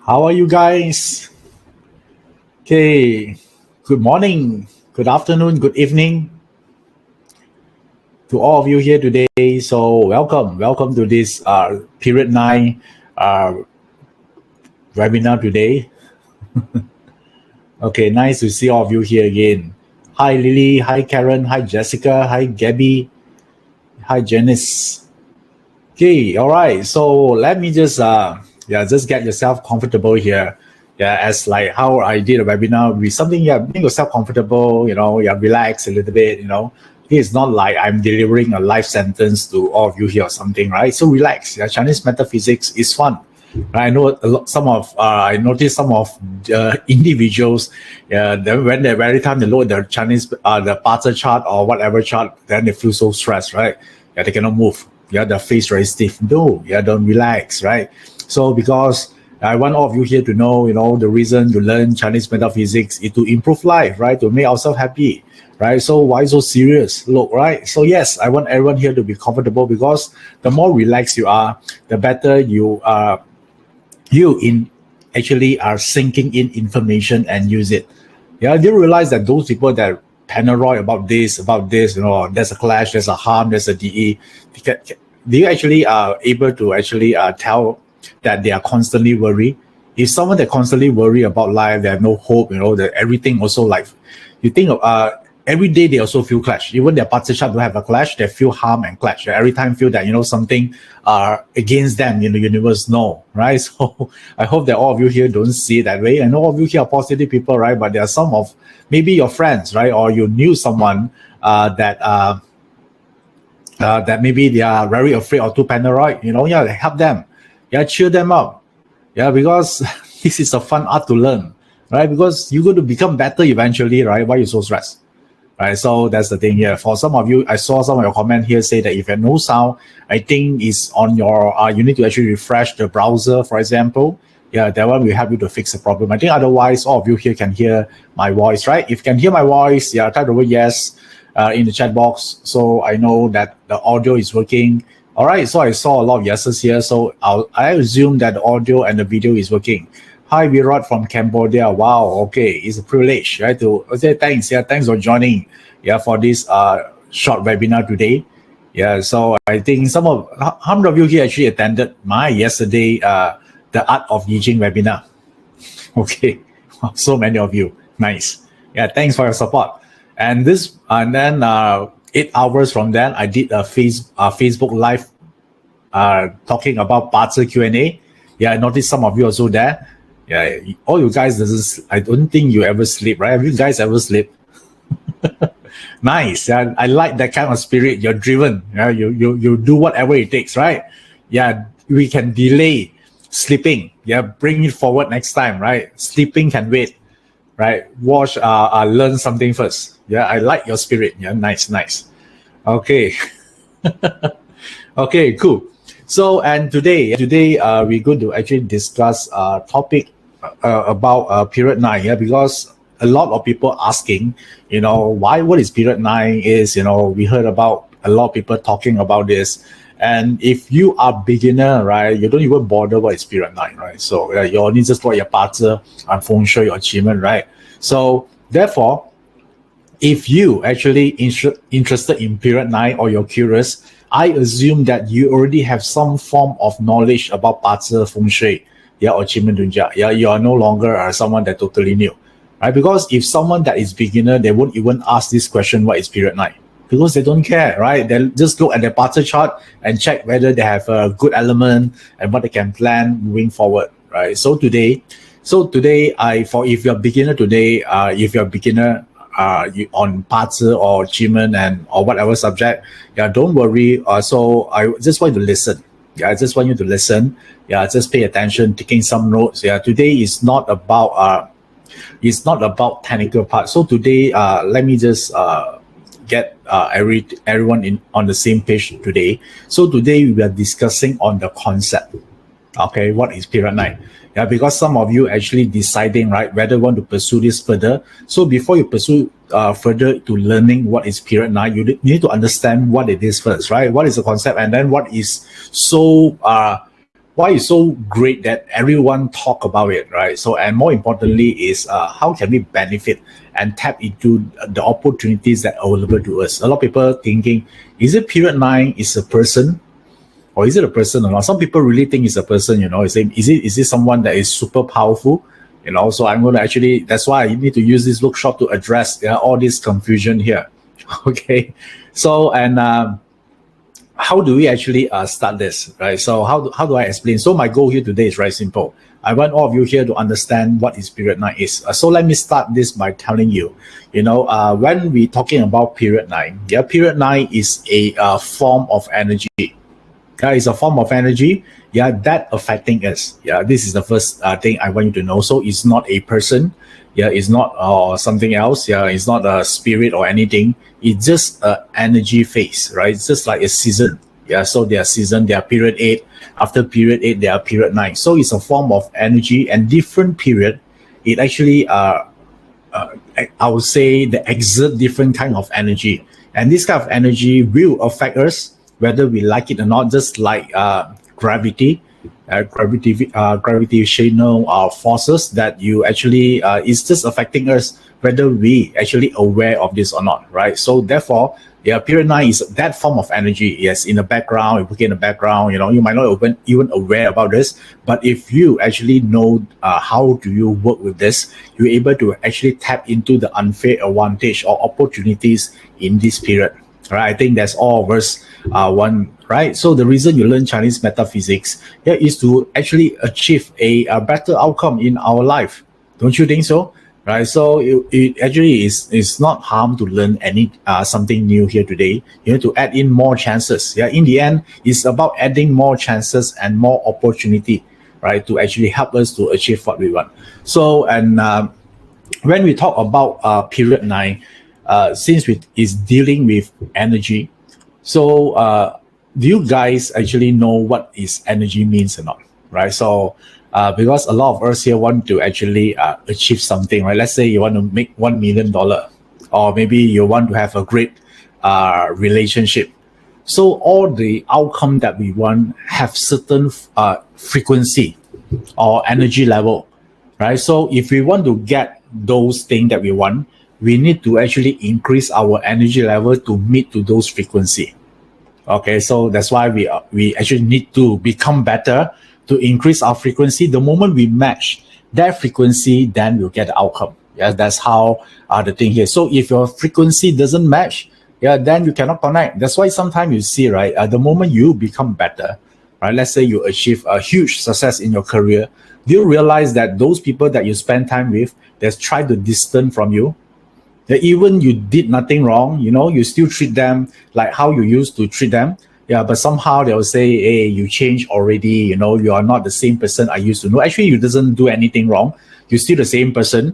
How are you guys? Okay, good morning, good afternoon, good evening to all of you here today. So, welcome to this period 9 uh, webinar today. Okay, nice to see all of you here again. Hi, Lily. Hi, Karen. Hi, Jessica. Hi, Gabby. Hi, Janice. Okay, all right. So let me just get yourself comfortable here. Yeah, as like how I did a webinar with something, make yourself comfortable, relax a little bit, It's not like I'm delivering a life sentence to all of you here or something, right? So relax. Yeah, Chinese metaphysics is fun. I know a lot, I noticed some of individuals, when they every time they load the Chinese, the Parter chart or whatever chart, then they feel so stressed, right? Yeah, they cannot move. Yeah, their face very stiff. No, yeah, don't relax, right? So because I want all of you here to know, the reason you learn Chinese metaphysics is to improve life, right? To make ourselves happy, right? So why so serious? Look, right? So yes, I want everyone here to be comfortable because the more relaxed you are, the better you are. You in actually are sinking in information and use it. Yeah, do you realize that those people that paranoid about this, there's a clash, there's a harm, there's a DE. Do you actually are able to actually tell that they are constantly worried? If someone that constantly worry about life, they have no hope, that everything also like, you think of every day they also feel clash. Even their partnership don't have a clash, they feel harm and clash. They every time feel that something against them in the universe. No, right? So I hope that all of you here don't see it that way. I know all of you here are positive people, right? But there are some of maybe your friends, right? Or you knew someone that maybe they are very afraid or too paranoid. Help them. Yeah, cheer them up. Yeah, because this is a fun art to learn, right? Because you're going to become better eventually, right? Why are you so stressed? Right, so that's the thing here. For some of you, I saw some of your comment here say that if you have no sound, I think it's on your, you need to actually refresh the browser, for example. Yeah, that one will help you to fix the problem. I think otherwise, all of you here can hear my voice, right? If you can hear my voice, yeah, type the word yes in the chat box. So I know that the audio is working. All right, so I saw a lot of yeses here. So I assume that the audio and the video is working. Hi, Virat from Cambodia. Wow, okay, it's a privilege, right? To say thanks, thanks for joining, for this short webinar today. Yeah, so I think how many of you here actually attended my yesterday the Art of Yijing webinar? Okay, so many of you, nice. Yeah, thanks for your support. And then 8 hours from then, I did a Facebook live talking about Parts Q&A. Yeah, I noticed some of you also there. Yeah, all you guys I don't think you ever sleep, right? Have you guys ever sleep? Nice. Yeah, I like that kind of spirit. You're driven. Yeah, you do whatever it takes, right? Yeah, we can delay sleeping. Yeah, bring it forward next time, right? Sleeping can wait, right? Learn something first. Yeah, I like your spirit. Yeah, nice. Okay. Okay, cool. So, and today we're going to actually discuss a topic about period 9, because a lot of people asking, what is period 9 is, we heard about a lot of people talking about this. And if you are beginner, right, you don't even bother what is period 9, right? So you only just what your parter and feng shui your achievement, right? So therefore, if you actually interested in period 9 or you're curious, I assume that you already have some form of knowledge about Parzi Feng Shui, or Qi Dunjia. Yeah, you are no longer someone that totally new, right? Because if someone that is beginner, they won't even ask this question, what is period 9? Because they don't care, right? They just look at their Parzi chart and check whether they have a good element and what they can plan moving forward, right? So today, if you're a beginner today, on Parzi or Qi and or whatever subject, don't worry. So I just want you to listen. I just want you to listen. Just pay attention, taking some notes. Today is not about technical part. So today, let me just get everyone on the same page today. So today we are discussing on the concept. Okay, what is period 9? Because some of you actually deciding, right, whether you want to pursue this further. So before you pursue further to learning what is period 9, you need to understand what it is first, right? What is the concept, and then what is so why it's so great that everyone talk about it, right? So, and more importantly is how can we benefit and tap into the opportunities that are available to us. A lot of people thinking, is it period 9 is a person, or is it a person or not? Some people really think it's a person, is it someone that is super powerful? So I'm going to actually, that's why I need to use this workshop to address all this confusion here. Okay. So, and how do we actually start this, right? So how do I explain? So my goal here today is very simple. I want all of you here to understand what is period 9 is. So let me start this by telling you, when we're talking about period 9, period 9 is a form of energy. It's a form of energy, that affecting us. This is the first thing I want you to know. So it's not a person, it's not something else. It's not a spirit or anything. It's just an energy phase, right? It's just like a season. So they are season, they are period 8. After period 8, they are period 9. So it's a form of energy, and different period, it actually, I would say, they exert different kind of energy. And this kind of energy will affect us whether we like it or not, just like gravitational forces that you actually is just affecting us whether we actually aware of this or not, right? So therefore, period 9 is that form of energy. Yes, in the background, if in the background, you might not even aware about this, but if you actually know how do you work with this, you're able to actually tap into the unfair advantage or opportunities in this period. Right, I think that's all of us one, right? So the reason you learn Chinese metaphysics is to actually achieve a better outcome in our life. Don't you think so? Right, so it actually is not harm to learn something new here today. You need to add in more chances. In the end, it's about adding more chances and more opportunity, right, to actually help us to achieve what we want. So, and when we talk about period 9, since it is dealing with energy, so do you guys actually know what is energy means or not, right? So because a lot of us here want to actually achieve something, right? Let's say you want to make $1 million, or maybe you want to have a great relationship. So all the outcome that we want have certain frequency or energy level, right? So if we want to get those things that we want, we need to actually increase our energy level to meet to those frequency. Okay, so that's why we actually need to become better to increase our frequency. The moment we match that frequency, then we'll get the outcome. That's how the thing here. So if your frequency doesn't match, then you cannot connect. That's why sometimes you see, right, the moment you become better, right, let's say you achieve a huge success in your career, do you realize that those people that you spend time with, they try to distance from you? That even you did nothing wrong, you still treat them like how you used to treat them. But somehow they'll say, hey, you changed already, you are not the same person I used to know. Actually, you doesn't do anything wrong. You're still the same person.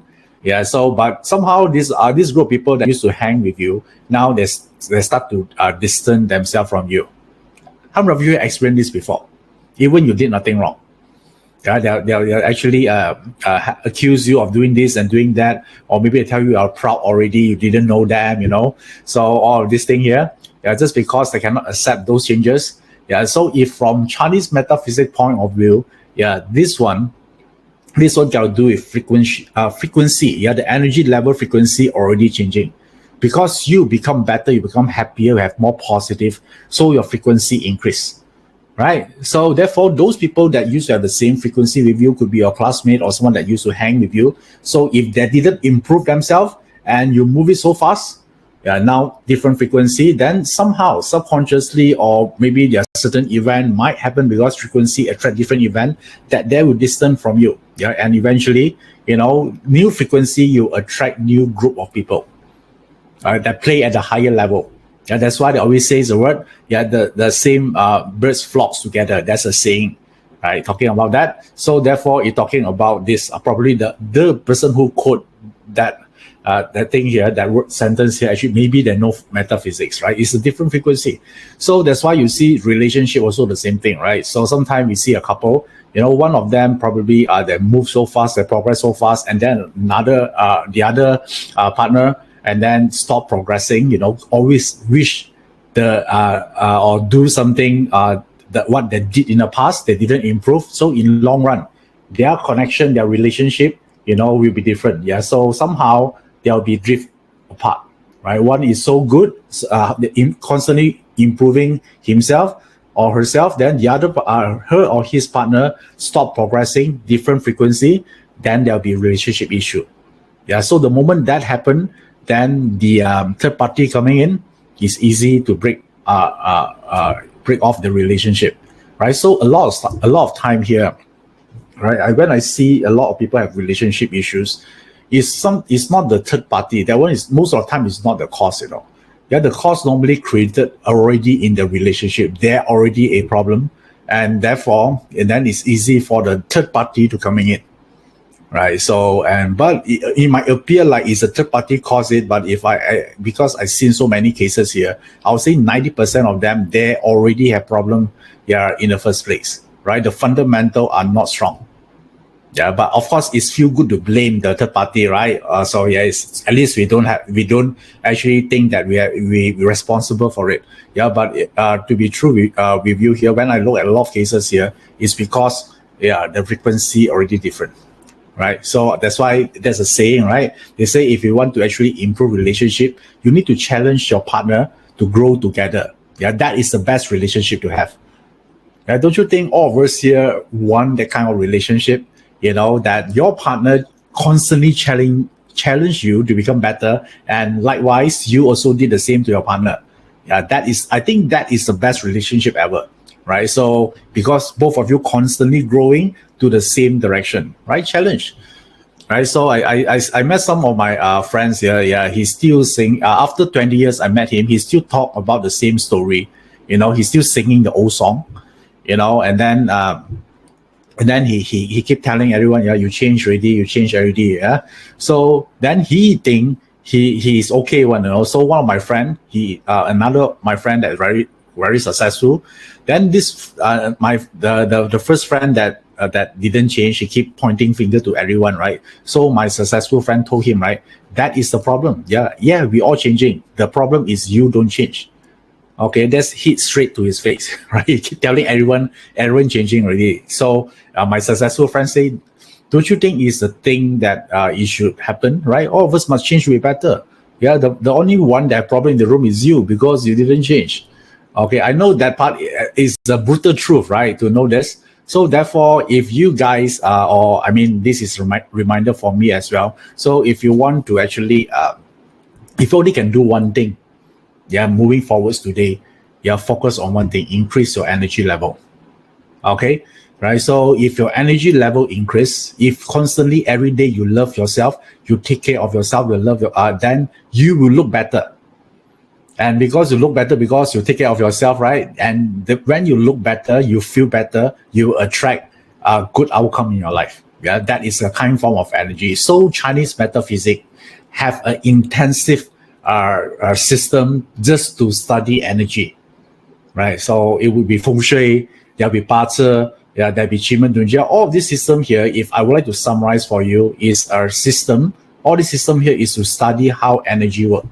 So, but somehow this group of people that used to hang with you, now they start to distance themselves from you. How many of you experienced this before? Even you did nothing wrong. They'll actually accuse you of doing this and doing that, or maybe they tell you are proud already, you didn't know them, So all of this thing here, just because they cannot accept those changes. So if from Chinese metaphysics point of view, this one got to do with frequency. The energy level frequency already changing. Because you become better, you become happier, you have more positive, so your frequency increase. Right. So therefore, those people that used to have the same frequency with you could be your classmate or someone that used to hang with you. So if they didn't improve themselves and you move it so fast, now different frequency, then somehow subconsciously, or maybe there's certain event might happen because frequency attract different event that they will distance from you. And eventually, new frequency, you attract new group of people that play at a higher level. That's why they always say the word, the same birds flocks together. That's a saying, right? Talking about that. So therefore, you're talking about this, probably the person who quote that thing here, that word sentence here, actually, maybe they know metaphysics, right? It's a different frequency. So that's why you see relationship also the same thing, right? So sometimes we see a couple, one of them probably they move so fast, they progress so fast, and then the other partner, and then stop progressing, always wish or do something what they did in the past, they didn't improve. So in long run, their connection, their relationship, will be different. Yeah. So somehow they'll be drift apart. Right. One is so good, constantly improving himself or herself. Then the other, her or his partner, stop progressing, different frequency. Then there'll be a relationship issue. Yeah. So the moment that happened, then the third party coming in is easy to break off the relationship. Right. So a lot of time here. Right. When I see a lot of people have relationship issues, it's not the third party. That one is most of the time is not the cause, Yeah, the cause normally created already in the relationship. They're already a problem, and then it's easy for the third party to coming in, right? So but it might appear like it's a third party cause it, but because I've seen so many cases here, I would say 90% of them they already have problem, in the first place, right? The fundamental are not strong. Yeah, but of course, it's feel good to blame the third party, right? So yes, at least we don't actually think that we're responsible for it. Yeah, but to be true with you here, when I look at a lot of cases here, it's because the frequency already different, right? So that's why there's a saying, right? They say if you want to actually improve relationship, you need to challenge your partner to grow together. Yeah, that is the best relationship to have. Yeah, don't you think all of us here want that kind of relationship? That your partner constantly challenge you to become better, and likewise you also did the same to your partner. Yeah, I think that is the best relationship ever, right? So because both of you constantly growing to the same direction, right? Challenge, right? So I met some of my friends here. Yeah, he's still sing. After 20 years, I met him. He still talk about the same story. He's still singing the old song. And then he keep telling everyone, you change already, yeah. So then he think he is okay one, So one of my friend, another my friend that is very very successful. Then this the first friend that didn't change, he keep pointing finger to everyone, right? So my successful friend told him, right, that is the problem. Yeah, we all changing. The problem is you don't change. Okay, that's hit straight to his face, right? He keep telling everyone changing already. So my successful friend said, don't you think it's the thing that it should happen, right? All of us must change to be better. Yeah, the only one that problem in the room is you because you didn't change. Okay, I know that part is the brutal truth, right? To know this. So therefore, if you guys this is reminder for me as well. So if you want to actually, if you only can do one thing, moving forwards today, focus on one thing, increase your energy level. Okay, right? So if your energy level increase, if constantly every day you love yourself, you take care of yourself, you love then you will look better. And because you look better, because you take care of yourself, right? And when you look better, you feel better, you attract a good outcome in your life. Yeah, that is a kind form of energy. So Chinese metaphysics have an intensive system just to study energy, right? So it would be feng shui, there'll be bazi, there'll be qigong dunjia. All of this system here, if I would like to summarize for you, is our system. All the system here is to study how energy works.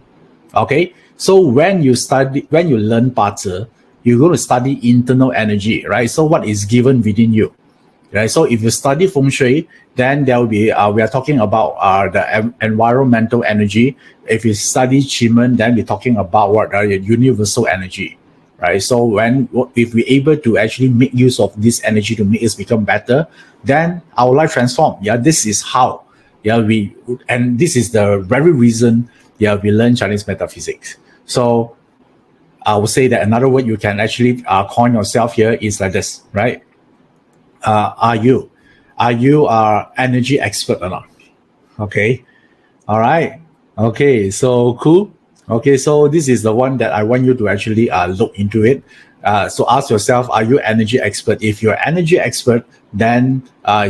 Okay, so when you learn bazi, you're going to study internal energy, right? So what is given within you, right? So if you study feng shui, then there will be we are talking about the environmental energy. If you study qigong, then we're talking about what universal energy, right? So if we're able to actually make use of this energy to make us become better, then our life transform. Yeah, this is how. And this is the very reason we learn Chinese metaphysics. So I would say that another word you can actually coin yourself here is like this, right? Are you energy expert or not? Okay, all right, okay, so cool. Okay, so this is the one that I want you to actually look into it. So ask yourself, are you energy expert? If you're energy expert, then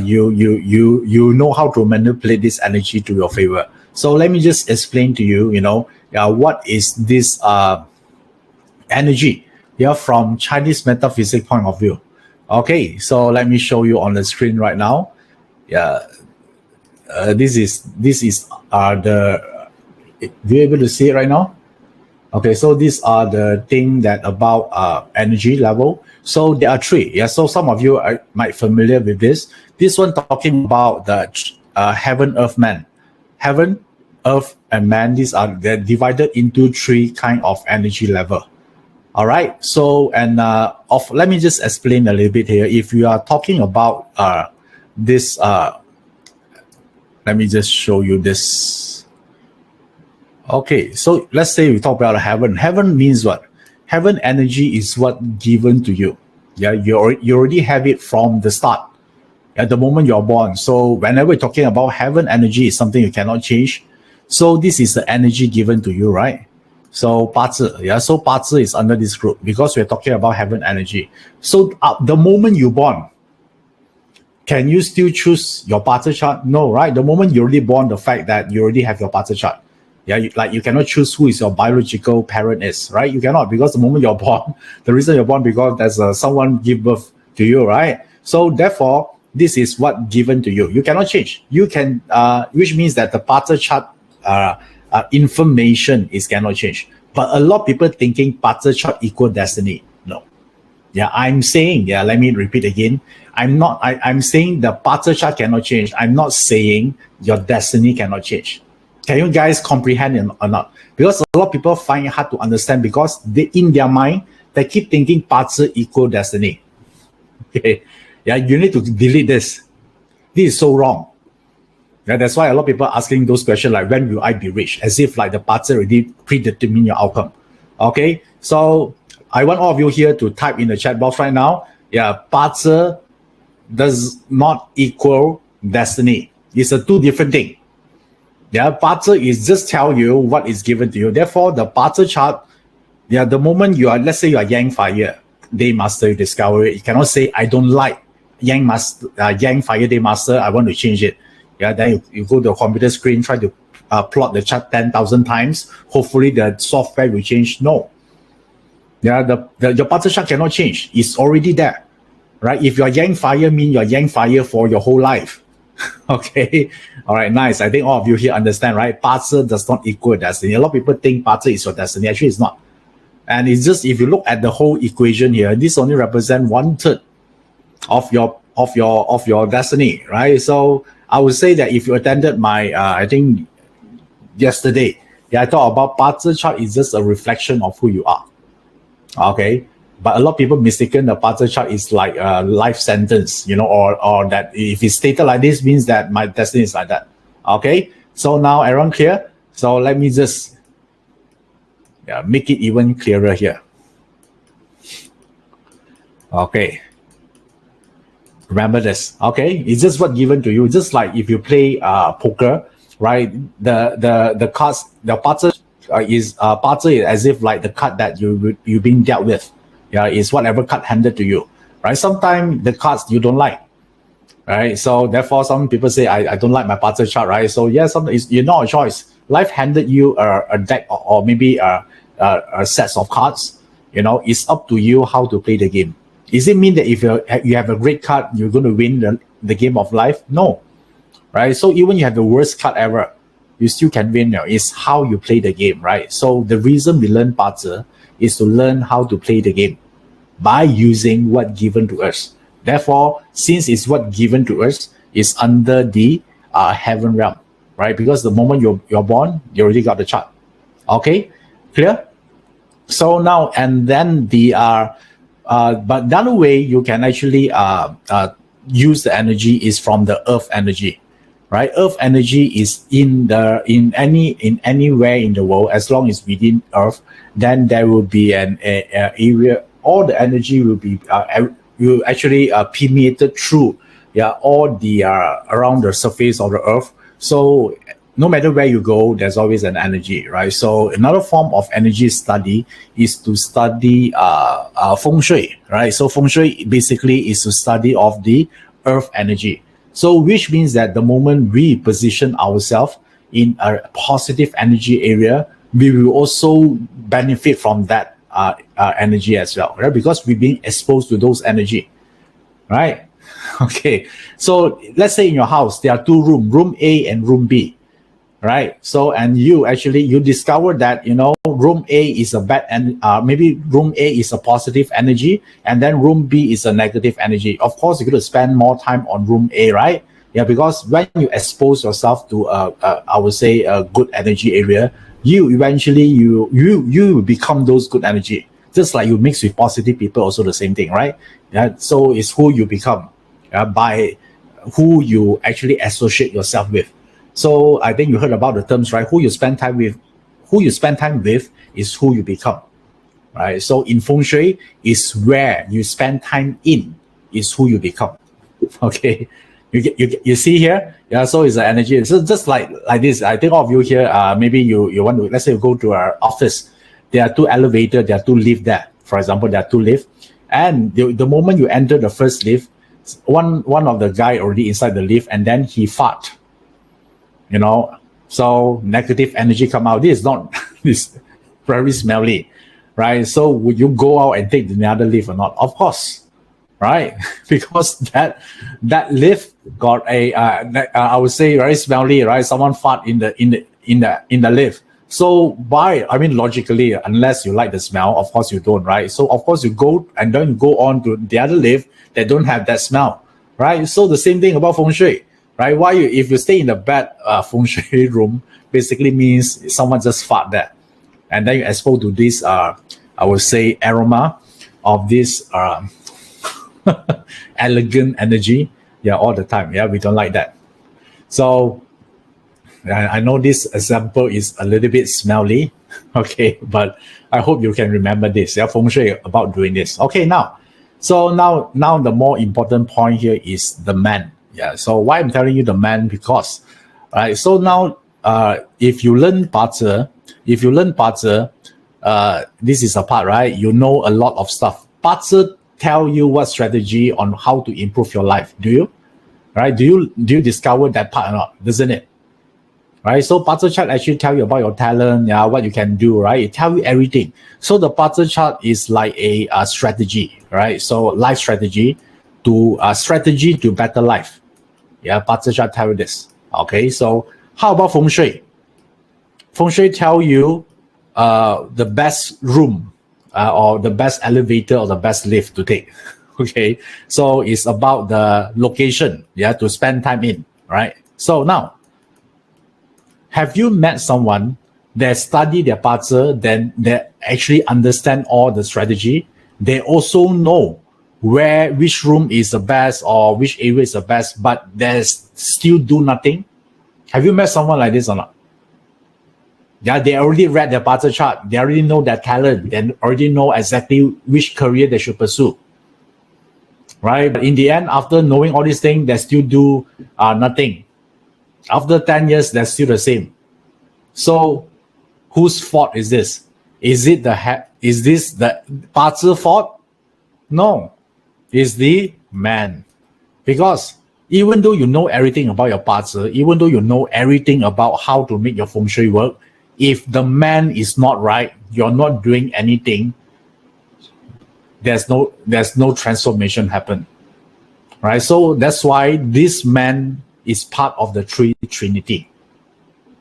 you know how to manipulate this energy to your favor. So let me just explain to you, what is this energy from Chinese metaphysics point of view. Okay, so let me show you on the screen right now. This is the. Do you able to see it right now? Okay, so these are the thing that about energy level. So there are three. Yeah, so some of you are might familiar with this. This one talking about the heaven, earth, man. Heaven, earth, and man. They're divided into three kind of energy level. All right. So and let me just explain a little bit here. If you are talking about this, let me just show you this. Okay, so let's say we talk about heaven. Heaven means what? Heaven energy is what given to you. Yeah, you already have it from the start, at the moment you're born. So whenever we're talking about heaven energy, is something you cannot change. So this is the energy given to you, right? So 八字, yeah. So 八字 is under this group because we're talking about heaven energy. So the moment you're born, can you still choose your 八字 chart? No, right? The moment you're already born, the fact that you already have your 八字 chart. Yeah, you cannot choose who is your biological parent is, right? You cannot, because the moment you're born, the reason you're born because there's someone give birth to you, right? So therefore, this is what given to you. You cannot change. You can, which means that the 八字 chart information is cannot change. But a lot of people thinking 八字 chart equal destiny. No. Yeah, I'm saying, yeah, let me repeat again. I'm saying the 八字 chart cannot change. I'm not saying your destiny cannot change. Can you guys comprehend it or not? Because a lot of people find it hard to understand because in their mind, they keep thinking 八字 equal destiny. Okay. Yeah, you need to delete this. This is so wrong. Yeah, that's why a lot of people are asking those questions like, when will I be rich? As if like the 八字 already predetermine your outcome. Okay, so I want all of you here to type in the chat box right now. Yeah, 八字 does not equal destiny. It's a two different thing. Yeah, 八字 is just tell you what is given to you. Therefore, the 八字 chart, yeah, the moment you are, let's say you are Yang Fire Day Master, you discover it. You cannot say, I don't like Yang Fire Day Master, I want to change it. Yeah, then you go to the computer screen, try to plot the chart 10,000 times. Hopefully the software will change. No. Yeah, your 八字 chart cannot change. It's already there. Right? If you're Yang Fire, mean you're Yang Fire for your whole life. Okay. All right, nice. I think all of you here understand, right? 八字 does not equal destiny. A lot of people think 八字 is your destiny. Actually, it's not. And it's just, if you look at the whole equation here, this only represents 1/3 of your destiny, right? So I would say that if you attended my, I think yesterday, yeah, I talked about 八字 chart is just a reflection of who you are. Okay. But a lot of people mistaken the 八字 chart is like a life sentence, or that if it's stated like this means that my destiny is like that. Okay, so now everyone clear? So let me just make it even clearer here. Okay, remember this. Okay, it's just what given to you. Just like if you play poker, right? The cards, the 八字 is 八字 is as if like the card that you've been dealt with. Yeah, it's whatever card handed to you, right? Sometimes the cards you don't like, right? So therefore, some people say, I don't like my 八字 chart, right? So yeah, you're not a choice. Life handed you a deck or maybe a sets of cards. It's up to you how to play the game. Does it mean that if you have a great card, you're going to win the game of life? No, right? So even you have the worst card ever, you still can win. It's how you play the game, right? So the reason we learn 八字 is to learn how to play the game by using what given to us. Therefore, since it's what given to us, is under the heaven realm, right? Because the moment you're born, you already got the chart. Okay, clear? So now, and then but the other way you can actually use the energy is from the earth energy, right? Earth energy is anywhere in the world, as long as within earth, then there will be an area, all the energy will be will actually permeated through all the around the surface of the earth. So no matter where you go, there's always an energy, right? So another form of energy study is to study feng shui, right? So feng shui basically is to study of the earth energy. So which means that the moment we position ourselves in a positive energy area, we will also benefit from that energy as well, right? Because we've been exposed to those energy, right? Okay, so let's say in your house there are two rooms, room A and room B. right? So, and you actually, you discover that, room A is a bad, and maybe room A is a positive energy, and then room B is a negative energy. Of course, you're going to spend more time on room A, right? Yeah, because when you expose yourself to I would say a good energy area, you eventually you become those good energy. Just like you mix with positive people, also the same thing, right? Yeah. So it's who you become, by who you actually associate yourself with. So I think you heard about the terms, right? Who you spend time with is who you become, right? So in feng shui, is where you spend time in is who you become. Okay, you see here, yeah. So it's the energy. So just like this, I think all of you here, maybe you want to, let's say you go to our office. There are two elevators, there are two lifts there. For example, there are two lifts, and the moment you enter the first lift, one of the guy already inside the lift, and then he fart. So negative energy come out. This is not this very smelly, right? So would you go out and take the other lift or not? Of course, right? Because that lift got a I would say very smelly, right? Someone fart in the lift. So logically, unless you like the smell, of course you don't, right? So of course you go and then you go on to the other lift that don't have that smell, right? So the same thing about feng shui, right? If you stay in the bad feng shui room, basically means someone just fart there, and then you expose to this I would say aroma of this elegant energy, all the time. We don't like that. So I know this example is a little bit smelly, okay, but I hope you can remember this. Feng shui about doing this. Okay, now the more important point here is the man. So why I'm telling you the man, because right. So now if you learn Bazi, this is a part, right? You know a lot of stuff. Bazi tell you what strategy on how to improve your life. Do you? Right? Do you discover that part or not? Doesn't it? Right? So Bazi chart actually tell you about your talent, what you can do, right? It tell you everything. So the Bazi chart is like a strategy, right? So life strategy to better life. Bazi chart tell you this. Okay, so how about feng shui? Feng shui tell you the best room or the best elevator or the best lift to take. Okay, so it's about the location, to spend time in, right? So now, have you met someone that study their Bazi, then they actually understand all the strategy? They also know which room is the best or which area is the best, but they still do nothing. Have you met someone like this or not? They already read their Bazi chart. They already know their talent. They already know exactly which career they should pursue. Right? But in the end, after knowing all these things, they still do nothing. After 10 years, they're still the same. So, whose fault is this? Is this the Bazi fault? No, it's the man. Because even though you know everything about your Bazi, even though you know everything about how to make your feng shui work, if the man is not right, you're not doing anything, there's no transformation happen. Right? So that's why this man is part of the Trinity.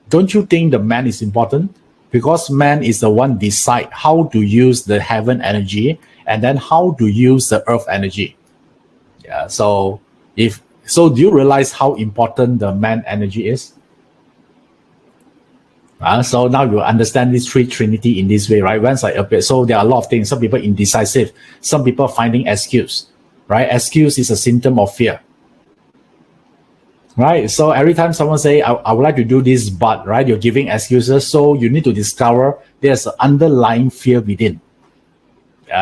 Don't you think the man is important? Because man is the one decide how to use the heaven energy and then how to use the earth energy. So do you realize how important the man energy is? So now you understand this Trinity in this way, right? Once I appear, so there are a lot of things. Some people indecisive, some people finding excuse, right? Excuse is a symptom of fear. Right? So every time someone say, I would like to do this, but, right, you're giving excuses. So you need to discover there's an underlying fear within.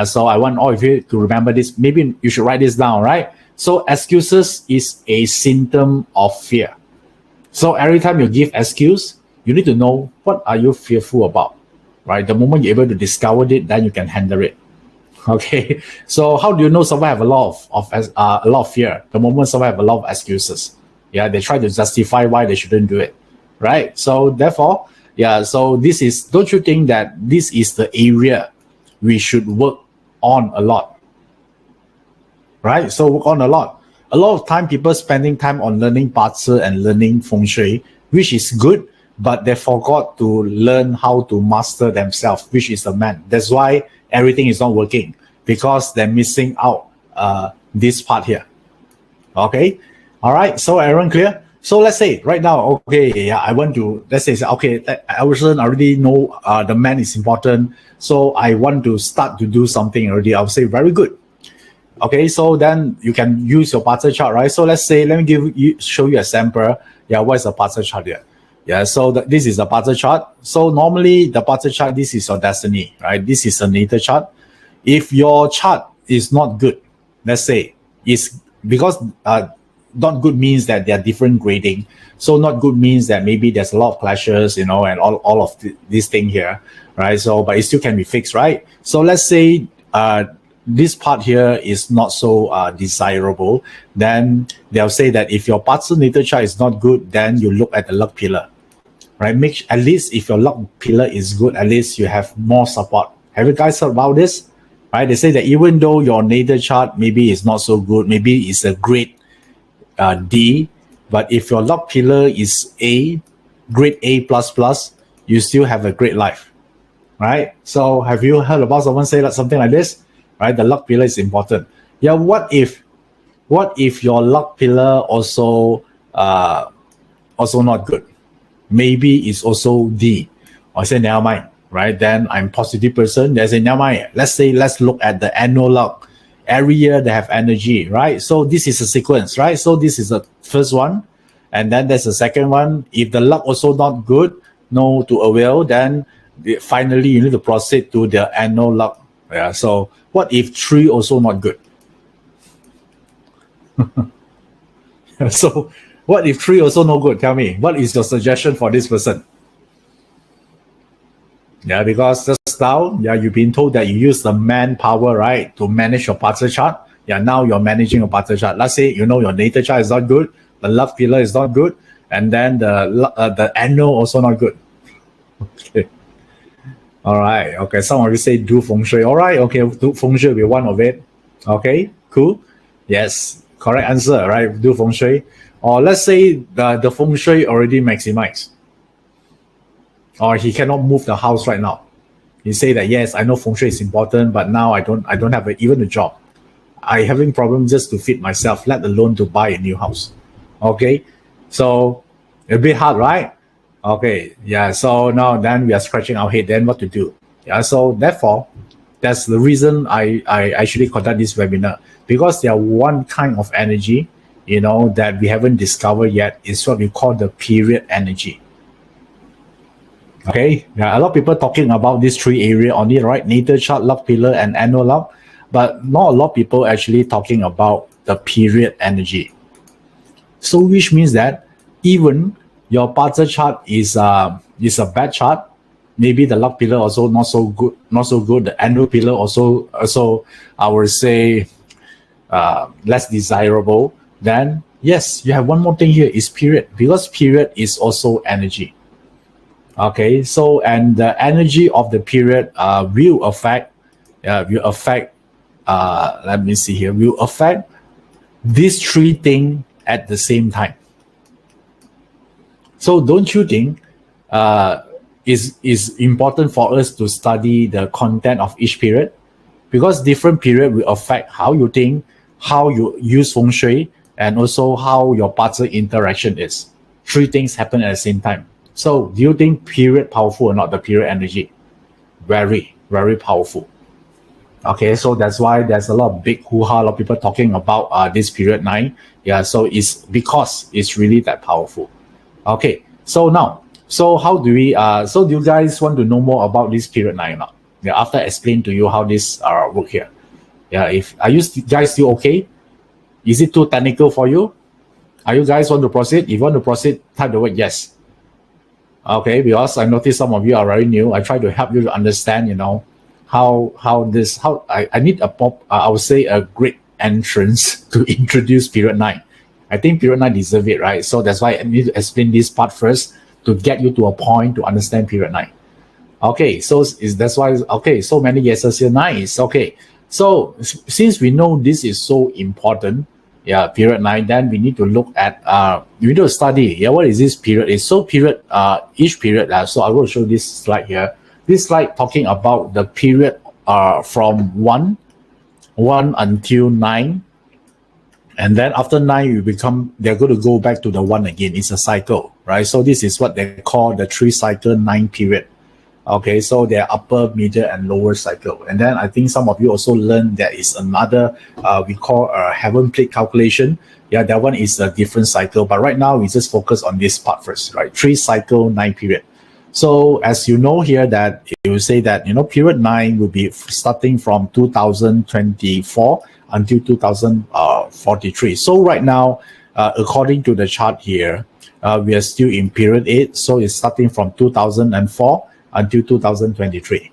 So I want all of you to remember this. Maybe you should write this down, right? So excuses is a symptom of fear. So every time you give excuse, you need to know what are you fearful about, right? The moment you're able to discover it, then you can handle it. Okay. So how do you know someone have a lot of fear? The moment someone have a lot of excuses. They try to justify why they shouldn't do it, right? So therefore, so this is, don't you think that this is the area we should work on a lot, right? So work on a lot. A lot of time people spending time on learning Bazi and learning feng shui, which is good, but they forgot to learn how to master themselves, which is the man. That's why everything is not working, because they're missing out this part here. Okay, all right. So Aaron, clear? So let's say right now, okay, yeah, I want to, let's say, okay, Aaron already know the man is important, so I want to start to do something already. I'll say very good. Okay, so then you can use your parser chart, right? So let's say, let me show you a sample. Yeah, what's the parser chart here? Yeah, so this is a parser chart. So normally the parser chart, this is your destiny, right? This is a natal chart. If your chart is not good, let's say, is because not good means that there are different grading. So not good means that maybe there's a lot of clashes, and all of this thing here, right? So, but it still can be fixed, right? So let's say this part here is not so desirable, then they'll say that if your parser natal chart is not good, then you look at the luck pillar, right? At least if your luck pillar is good, at least you have more support. Have you guys heard about this? Right? They say that even though your natal chart maybe is not so good, maybe it's a grade D, but if your luck pillar is A, grade A++, you still have a great life, right? So have you heard about someone say something like this? Right? The luck pillar is important. Yeah, what if your luck pillar also not good? Maybe it's also D. Or say never mind, right? Then I'm positive person. There's a never mind. Let's look at the annual luck. Every year they have energy, right? So this is a sequence, right? So this is the first one, and then there's the second one. If the luck also not good, no to avail, then finally you need to proceed to the annual luck. Yeah. So what if 3 also not good? So what if 3 also no good? Tell me, what is your suggestion for this person? Yeah, because just now, yeah, you've been told that you use the manpower, right, to manage your parser chart. Yeah, now you're managing your parser chart. Let's say your natal chart is not good, the luck pillar is not good, and then the annual also not good. Okay. All right. Okay. Some of you say do feng shui. All right. Okay. Do feng shui will be one of it. Okay. Cool. Yes. Correct answer. Right. Do feng shui. Or let's say the feng shui already maximized, or he cannot move the house right now. He say that yes, I know feng shui is important, but now I don't have even a job. I having problems just to feed myself, let alone to buy a new house. Okay. So a bit hard, right? Okay, yeah, so now then we are scratching our head, then what to do? Yeah, so therefore, that's the reason I actually conduct this webinar, because there are one kind of energy, that we haven't discovered yet, is what we call the period energy. Okay, yeah, a lot of people talking about these 3 areas only, right? Natal chart, luck pillar, and annual luck, but not a lot of people actually talking about the period energy. So which means that even your parser chart is a bad chart, maybe the luck pillar also not so good, the annual pillar also I would say less desirable, then yes, you have one more thing here is period, because period is also energy. Okay, so and the energy of the period will affect let me see here, will affect these 3 things at the same time. So don't you think is important for us to study the content of each period? Because different period will affect how you think, how you use feng shui, and also how your parser interaction is. 3 things happen at the same time. So do you think period powerful or not, the period energy? Very, very powerful. Okay, so that's why there's a lot of big hoo-ha, a lot of people talking about this period 9. Yeah, so it's because it's really that powerful. Okay, so now, how do we, so do you guys want to know more about this period 9 now? Yeah, after I explain to you how this work here. Yeah, are you guys still okay? Is it too technical for you? Are you guys want to proceed? If you want to proceed, type the word yes. Okay, because I noticed some of you are very new. I try to help you to understand, how I need I would say a great entrance to introduce period 9. I think period 9 deserve it, right? So that's why I need to explain this part first to get you to a point to understand period 9. Okay, so that's why, okay, so many yeses here, nice. Okay, so since we know this is so important, period 9, then we need to look at we need to study what is this period is. So period each period so I will show this slide here. This slide talking about the period from 1 until 9, and then after 9 they're going to go back to the 1 again. It's a cycle, right? So this is what they call the 3 cycle 9 period. Okay, so they're upper, middle, and lower cycle. And then I think some of you also learned there is another we call a heaven plate calculation. That one is a different cycle. But right now we just focus on this part first, right? 3 cycle 9 period. So as you know here that it will say that period 9 will be starting from 2024 until 2043. So right now, according to the chart here, we are still in period 8. So it's starting from 2004 until 2023.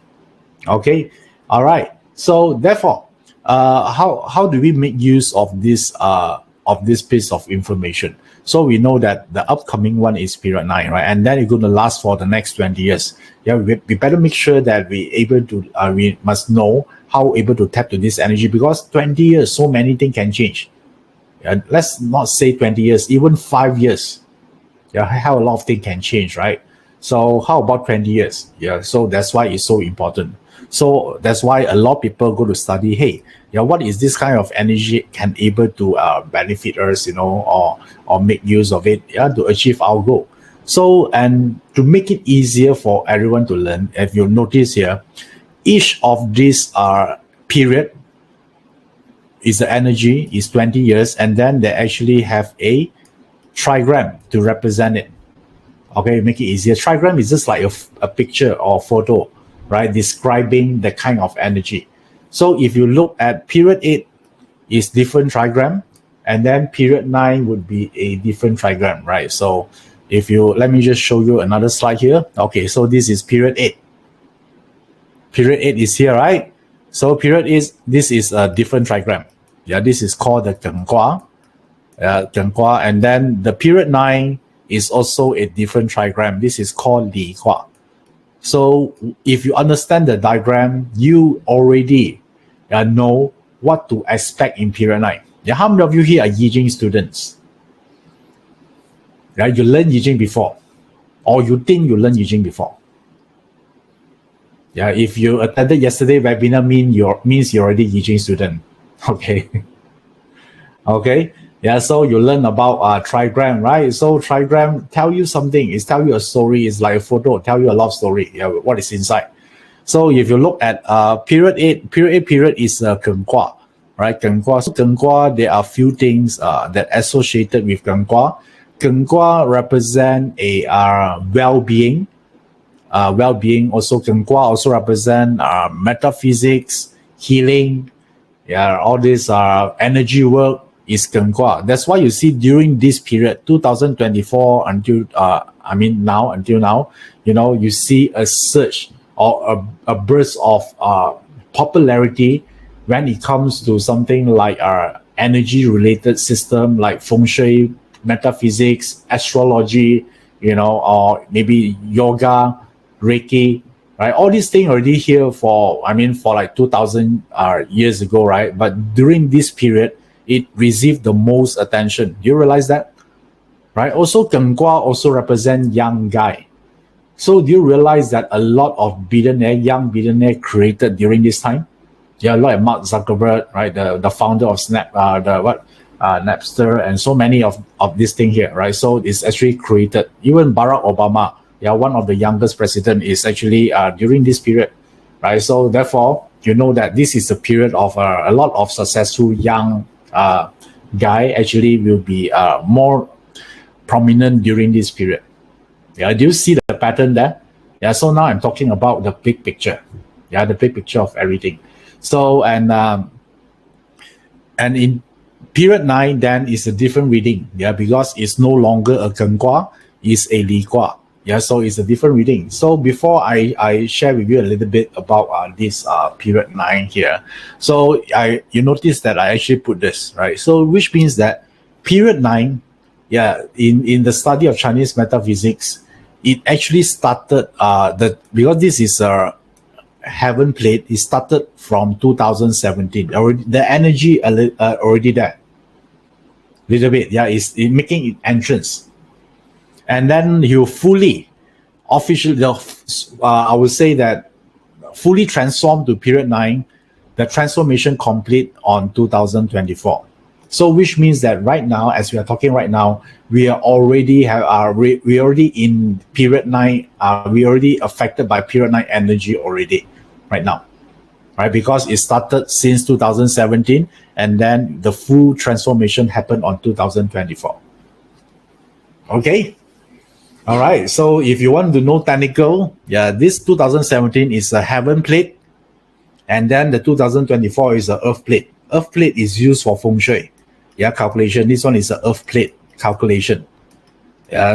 Okay, all right. So therefore, how do we make use of this piece of information? So we know that the upcoming one is period 9, right? And then it's going to last for the next 20 years. We better make sure that we must know how able to tap to this energy, because 20 years, so many things can change. Let's not say 20 years, even 5 years. How a lot of things can change, right? So how about 20 years? So that's why it's so important. So that's why a lot of people go to study, hey, what is this kind of energy can able to benefit us, or make use of it to achieve our goal. So, and to make it easier for everyone to learn, if you notice here, each of these period is the energy is 20 years, and then they actually have a trigram to represent it. Okay, make it easier. Trigram is just like a picture or photo, right? Describing the kind of energy. So if you look at period 8 is different trigram, and then period 9 would be a different trigram, right? So let me just show you another slide here. Okay, so this is period 8. Period 8 is here, right? So this is a different trigram. This is called the Gengua. And then the period 9 is also a different trigram. This is called Li Gua. So if you understand the diagram, you already know what to expect in period 9. How many of you here are Yi Jing students? You learned Yi Jing before, or you think you learned Yi Jing before? If you attended yesterday webinar, means you're already Yi Jing student. Okay. Okay. So you learn about trigram, right? So trigram tell you something. It's tell you a story. It's like a photo. Tell you a love story. What is inside. So if you look at period 8 period is Gengua, right? Gengua. So Gengua, there are few things that associated with Gengua. Gengua represent a well-being. Also Gengua also represent metaphysics, healing. All this energy work is Gengua. That's why you see during this period, 2024 until now, you see a surge or a burst of popularity when it comes to something like energy related system like feng shui, metaphysics, astrology, or maybe yoga, Reiki, right? All these things already here for like 2000 years ago, right? But during this period, it received the most attention. Do you realize that? Right? Also, Gengua also represent young guy. So do you realize that a lot of young billionaire created during this time? Like Mark Zuckerberg, right? The founder of Napster, and so many of this thing here, right? So it's actually created. Even Barack Obama, one of the youngest president, is actually during this period, right? So therefore, you know that this is a period of a lot of successful young guy actually will be more prominent during this period. Do you see the pattern there? So now I'm talking about the big picture. The big picture of everything. So and in period 9 then is a different reading. Because it's no longer a Gengua, it's a Li Gua. So it's a different reading. So before I share with you a little bit about this period 9 here. So you notice that I actually put this, right? So which means that period 9, in the study of Chinese metaphysics, it actually started because this is a heaven plate. It started from 2017. Already the energy already there. Little bit, yeah, it's making it entrance. And then you fully, officially, I would say that fully transformed to period 9, the transformation complete on 2024. So which means that right now, as we are talking right now, we are already we already in period 9, we already affected by period 9 energy already right now. Right, because it started since 2017 and then the full transformation happened on 2024. Okay. All right. So if you want to know technical, yeah, this 2017 is a heaven plate, and then the 2024 is a earth plate. Earth plate is used for feng shui, yeah, calculation. This one is a earth plate calculation.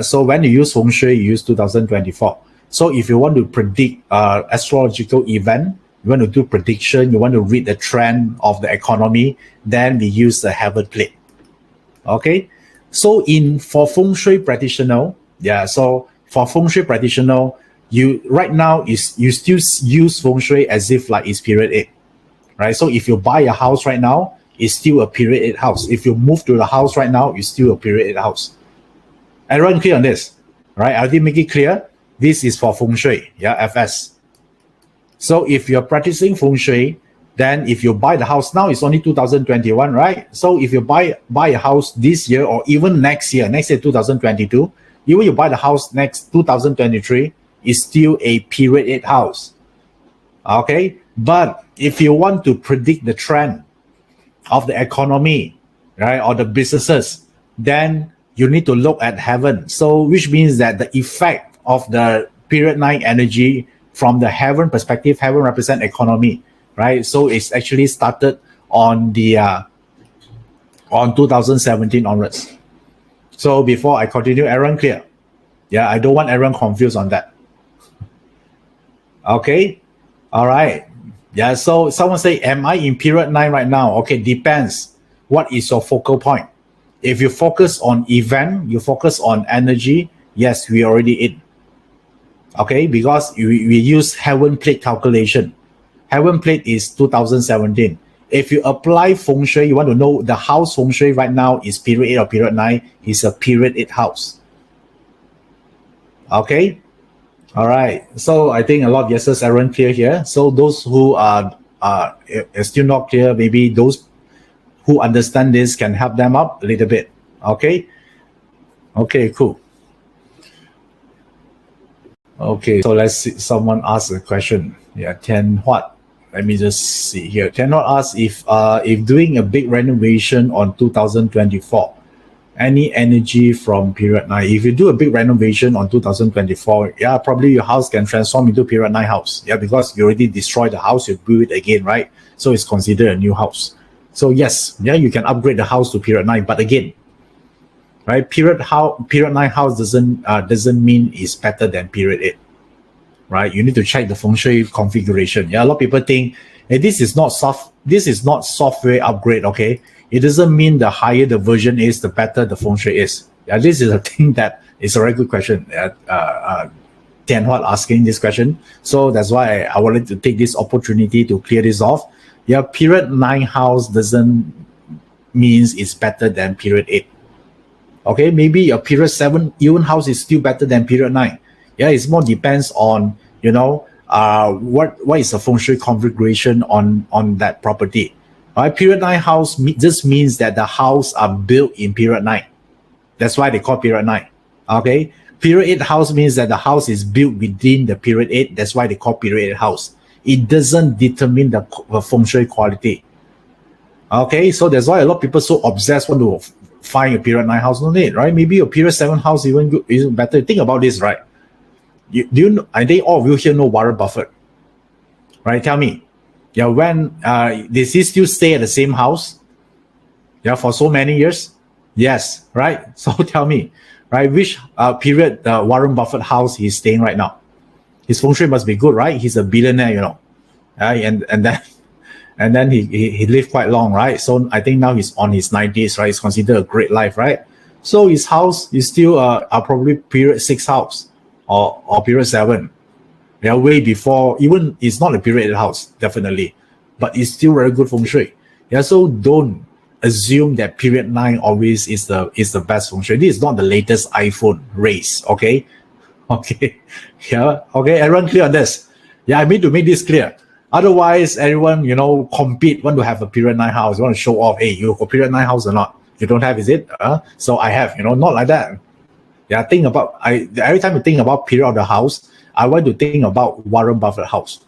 So when you use feng shui, you use 2024. So if you want to predict astrological event, you want to do prediction, you want to read the trend of the economy, then we use the heaven plate. Okay. So for feng shui practitioner, yeah, so for feng shui practitioner, you right now you still use feng shui as if like it's period 8, right? So if you buy a house right now, it's still a period 8 house. If you move to the house right now, it's still a period 8 house. Everyone clear on this, right? I did make it clear. This is for feng shui, yeah, FS. So if you're practicing feng shui, then if you buy the house now, it's only 2021, right? So if you buy a house this year or even next year 2022, even you buy the house next 2023, it's still a period 8 house. Okay, but if you want to predict the trend of the economy, right, or the businesses, then you need to look at heaven. So which means that the effect of the period 9 energy from the heaven perspective, heaven represent economy, right? So it's actually started on the on 2017 onwards. So before I continue, Aaron, clear? Yeah, I don't want Aaron confused on that. Okay, all right. Yeah, so someone say, am I in period 9 right now? Okay, depends. What is your focal point? If you focus on event, you focus on energy, yes, we already in. Okay, because we use heaven plate calculation. Heaven plate is 2017. If you apply feng shui, you want to know the house feng shui right now is period 8 or period 9, is a period 8 house. Okay, all right. So I think a lot of yeses, Aaron, clear here. So those who are still not clear, maybe those who understand this can help them up a little bit. Okay, okay, cool. Okay, so let's see. Someone asked a question. Yeah, Tian Huat. Let me just see here. Tian Huat asks if doing a big renovation on 2024, any energy from period 9. If you do a big renovation on 2024, yeah, probably your house can transform into period 9 house. Yeah, because you already destroyed the house, you build it again, right? So it's considered a new house. So yes, yeah, you can upgrade the house to period 9, but again, right, period 9 house doesn't mean it's better than period 8, right? You need to check the feng shui configuration. Yeah, a lot of people think, hey, this is not software upgrade. Okay, it doesn't mean the higher the version is, the better the feng shui is. Yeah, this is a thing that is a very good question. Tian Huat asking this question, so that's why I wanted to take this opportunity to clear this off. Yeah, period 9 house doesn't means it's better than period 8. Okay, maybe a period 7 even house is still better than period 9. Yeah, it's more depends on, you know, what is the feng shui configuration on that property. Right, period 9 house just means that the house are built in period 9. That's why they call period 9. Okay, period 8 house means that the house is built within the period 8. That's why they call period 8 house. It doesn't determine the feng shui quality. Okay, so that's why a lot of people so obsessed want to find a period 9 house. No need, right? Maybe a period 7 house even better. Think about this, right? I think all of you here know Warren Buffett, right? Tell me, yeah, when does he still stay at the same house? Yeah, for so many years. Yes, right. So tell me, right, which period Warren Buffett house he's staying right now? His feng shui must be good, right? He's a billionaire, you know, and then he lived quite long, right? So I think now he's on his 90s, right? It's considered a great life, right? So his house is still probably period 6 house or period 7. Yeah, way before, even it's not a period 8 house, definitely, but it's still very good feng shui. Yeah, so don't assume that period 9 always is the best feng shui. This is not the latest iPhone race, okay? Okay, yeah, okay, everyone clear on this? Yeah, I mean to make this clear. Otherwise, everyone, compete, want to have a period 9 house, want to show off, hey, you have a period 9 house or not? You don't have, is it? So I have, not like that. Yeah, every time you think about period of the house, I want to think about Warren Buffett house.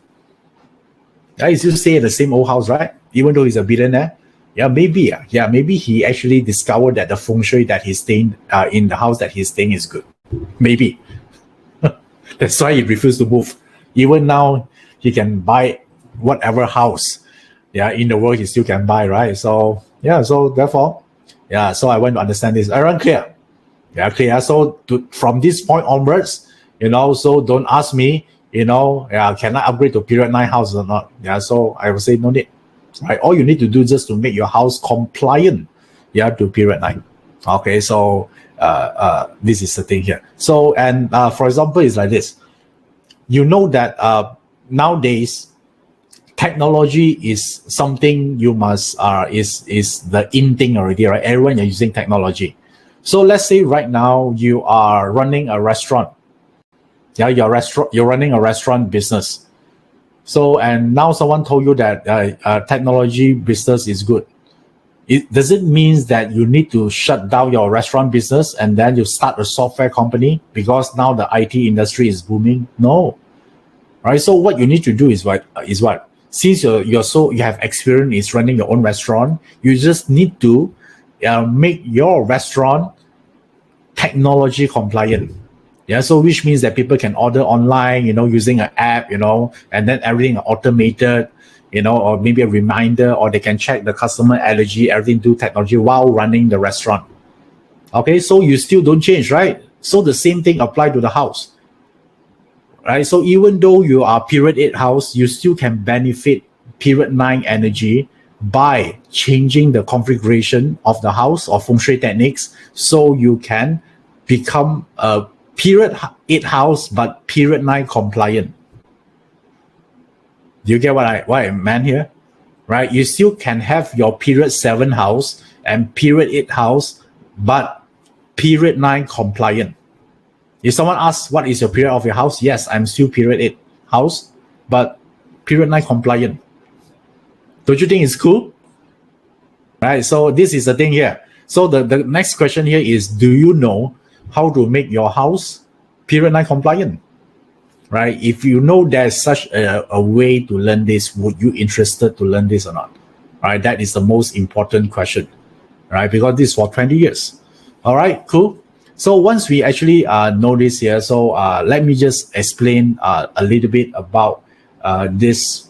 Yeah, you still stay in the same old house, right? Even though he's a billionaire. Yeah, maybe. Yeah, maybe he actually discovered that the feng shui that he's staying in the house that he's staying is good. Maybe. That's why he refused to move. Even now, he can buy whatever house, in the world he still can buy, right? So therefore, so I want to understand this. Everyone clear? Yeah, clear. So from this point onwards, so don't ask me, can I upgrade to period 9 house or not? Yeah, so I will say no need. Right? All you need to do just to make your house compliant, to period 9. Okay, so this is the thing here. So, and for example, it's like this. You know that nowadays, technology is something you must is the in thing already, right? Everyone is using technology. So let's say right now you are running a restaurant. Yeah, you're running a restaurant business. So, and now someone told you that technology business is good. Does it mean that you need to shut down your restaurant business and then you start a software company because now the IT industry is booming? No. Right. So what you need to do is what? Since you have experience in running your own restaurant, you just need to make your restaurant technology compliant. Yeah, so which means that people can order online, using an app, and then everything automated, or maybe a reminder, or they can check the customer allergy, everything through technology while running the restaurant. Okay, so you still don't change, right? So the same thing apply to the house. Right, so even though you are period 8 house, you still can benefit period 9 energy by changing the configuration of the house or feng shui techniques, so you can become a period 8 house but period 9 compliant. Do you get what I meant here? Right, you still can have your period 7 house and period 8 house but period 9 compliant. If someone asks what is your period of your house, yes, I'm still period 8 house, but period 9 compliant. Don't you think it's cool? Right, so this is the thing here. So the next question here is, do you know how to make your house period 9 compliant? Right, if you know there's such a way to learn this, would you interested to learn this or not? Right, that is the most important question. Right, because this is for 20 years. All right, cool. So once we actually know this here, so let me just explain a little bit about this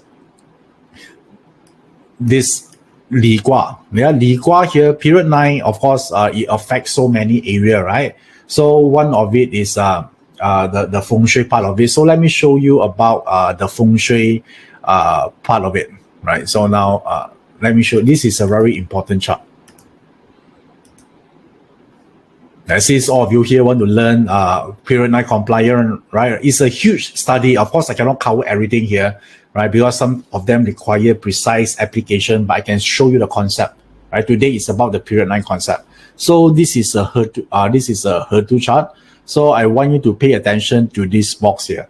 Li Gua. Yeah, Li Gua here, period 9, of course, it affects so many areas, right? So one of it is the feng shui part of it. So let me show you about the feng shui part of it, right? So now let me show. This is a very important chart. Since all of you here want to learn period 9 compliant, right? It's a huge study. Of course, I cannot cover everything here, right? Because some of them require precise application, but I can show you the concept, right? Today it's about the period 9 concept. So this is a Hertu chart. So I want you to pay attention to this box here.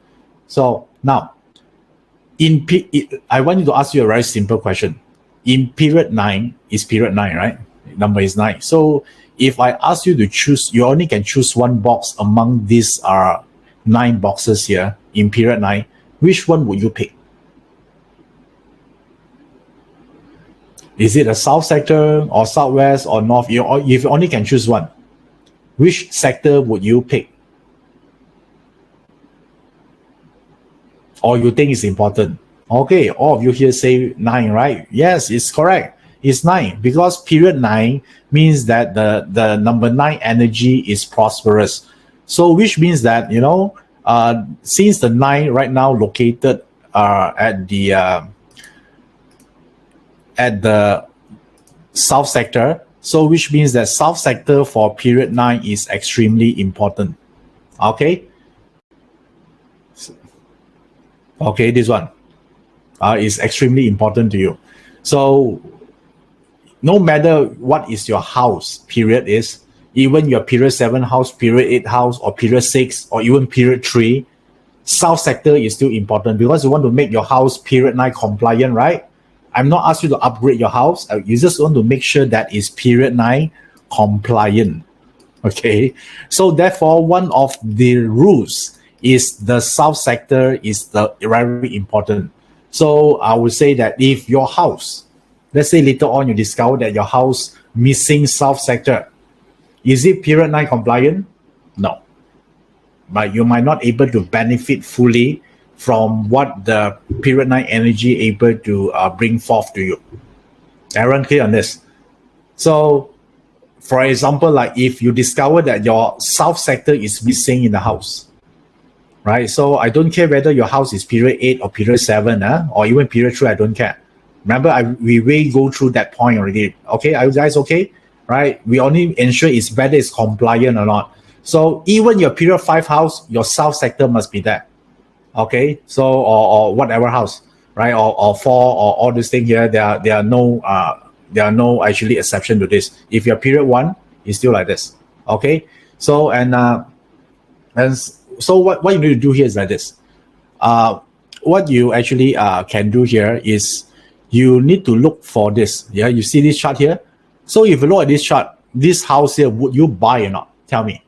So now, I want you to ask you a very simple question. In period 9, is period 9, right? Number is 9. So if I ask you to choose, you only can choose one box among these 9 boxes here in period 9. Which one would you pick? Is it a south sector or southwest or north? If you only can choose one, which sector would you pick? Or you think it's important? Okay, all of you here say 9, right? Yes, it's correct. It's 9 because period 9 means that the number 9 energy is prosperous. So which means that, since the 9 right now located at the south sector, so which means that south sector for period 9 is extremely important. Okay. Okay, this one is extremely important to you. So no matter what is your house period is, even your period 7 house, period 8 house, or period 6, or even period 3, south sector is still important because you want to make your house period 9 compliant, right? I'm not asking you to upgrade your house. You just want to make sure that it's period 9 compliant. Okay, so therefore one of the rules is the south sector is the very important. So I would say that if your house, let's say later on you discover that your house missing south sector, is it period 9 compliant? No, but you might not able to benefit fully from what the period 9 energy able to bring forth to you. Aaron, clear on this? So for example, like if you discover that your south sector is missing in the house, right? So I don't care whether your house is period 8 or period 7, or even period 3, I don't care. Remember, we will go through that point already. Okay, are you guys okay? Right? We only ensure it's whether it's compliant or not. So even your period 5 house, your south sector must be there. Okay, so or whatever house, right? Or 4 or all this thing here, there are no actually exception to this. If your period 1, it's still like this. Okay, so and so what you need to do here is like this. What you actually can do here is you need to look for this. Yeah, you see this chart here. So if you look at this chart, this house here, would you buy or not? Tell me.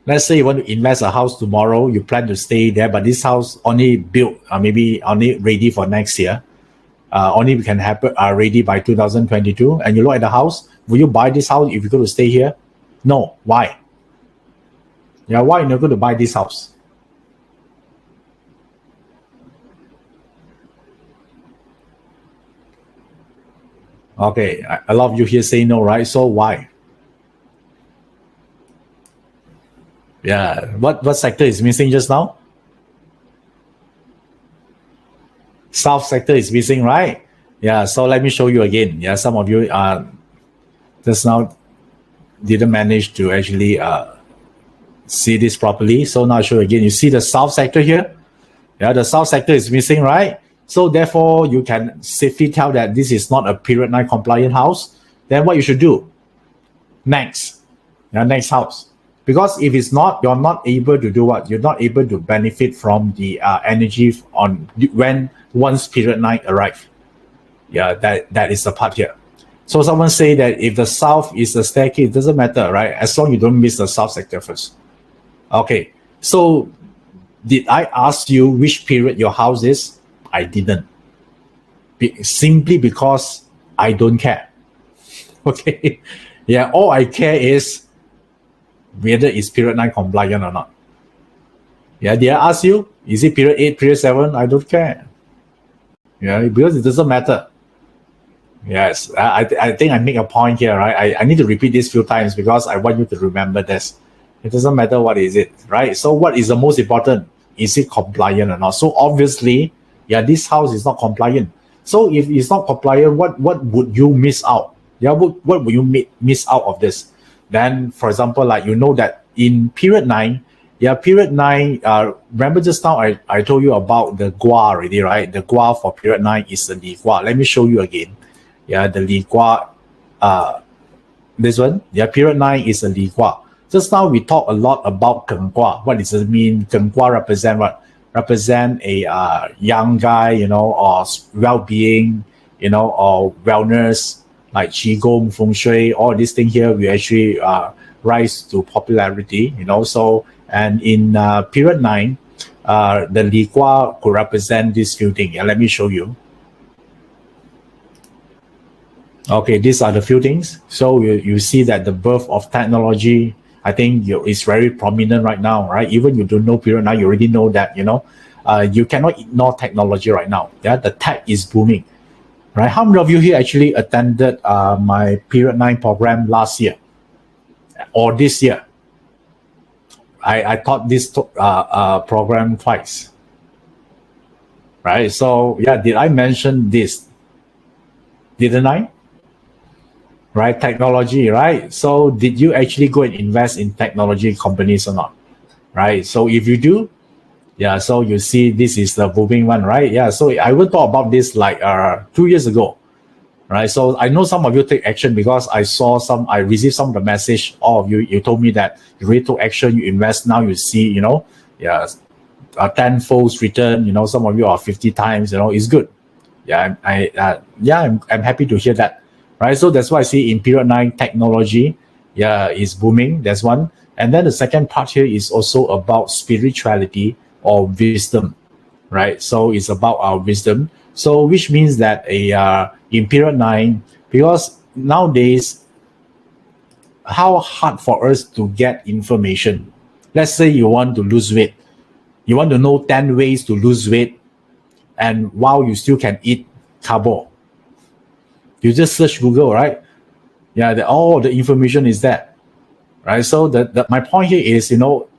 Let's say you want to invest a house tomorrow, you plan to stay there, but this house only built, maybe only ready for next year. Only can happen ready by 2022. And you look at the house, will you buy this house if you're going to stay here? No. Why? Yeah, why you're not going to buy this house? Okay, a lot of you here say no, right? So why? Yeah, what sector is missing just now? South sector is missing, right? Yeah, so let me show you again. Yeah, some of you just now didn't manage to actually see this properly. So now I'll show you again. You see the south sector here? Yeah, the south sector is missing, right? So therefore, you can safely tell that this is not a period 9 compliant house. Then what you should do? Next. Yeah, next house. Because if it's not, you're not able to do what? You're not able to benefit from the energy on when once period 9 arrive. Yeah, that is the part here. So someone say that if the south is the staircase, it doesn't matter, right? As long as you don't miss the south sector first. Okay, so did I ask you which period your house is? I didn't. Simply because I don't care. Okay, yeah, all I care is whether it's period 9 compliant or not. Yeah, did I ask you? Is it period 8, period 7? I don't care. Yeah, because it doesn't matter. Yes, I think I make a point here, right? I need to repeat this few times because I want you to remember this. It doesn't matter what is it, right? So what is the most important? Is it compliant or not? So obviously, yeah, this house is not compliant. So if it's not compliant, what would you miss out? Yeah, what would you miss out of this? Then, for example, like you know that in period 9, yeah, period 9, remember just now I told you about the Gua already, right? The Gua for period 9 is the Li Gua. Let me show you again. Yeah, the Li Gua, this one, yeah, period 9 is a Li Gua. Just now we talk a lot about Geng Gua. What does it mean? Geng Gua represent what? Represent a young guy, or well-being, or wellness, like Qigong, Feng Shui, all these things here will actually rise to popularity, So, and in period 9, the Li Gua could represent this few things. Yeah, let me show you. Okay, these are the few things. So you see that the birth of technology, I think is very prominent right now, right? Even you don't know period 9, you already know that, you cannot ignore technology right now. Yeah, the tech is booming, right? How many of you here actually attended my period 9 program last year or this year? I taught this program twice, right? So yeah, did I mention this? Didn't I? Right, technology, right? So did you actually go and invest in technology companies or not? Right, so if you do, Yeah, so you see, this is the booming one, right? Yeah, so I will talk about this like 2 years ago, right? So I know some of you take action because I received some of the message. All of you, you told me that you really took action, you invest now, you see, yeah, a tenfold return. Some of you are 50 times. It's good. Yeah, I'm happy to hear that, right? So that's why I see in period 9 technology, yeah, is booming. That's one, and then the second part here is also about spirituality or wisdom, right? So it's about our wisdom. So which means that in period 9, because nowadays, how hard for us to get information. Let's say you want to lose weight, you want to know 10 ways to lose weight, and while you still can eat carbo, you just search Google, right? Yeah, all the information is there, right? So my point here is,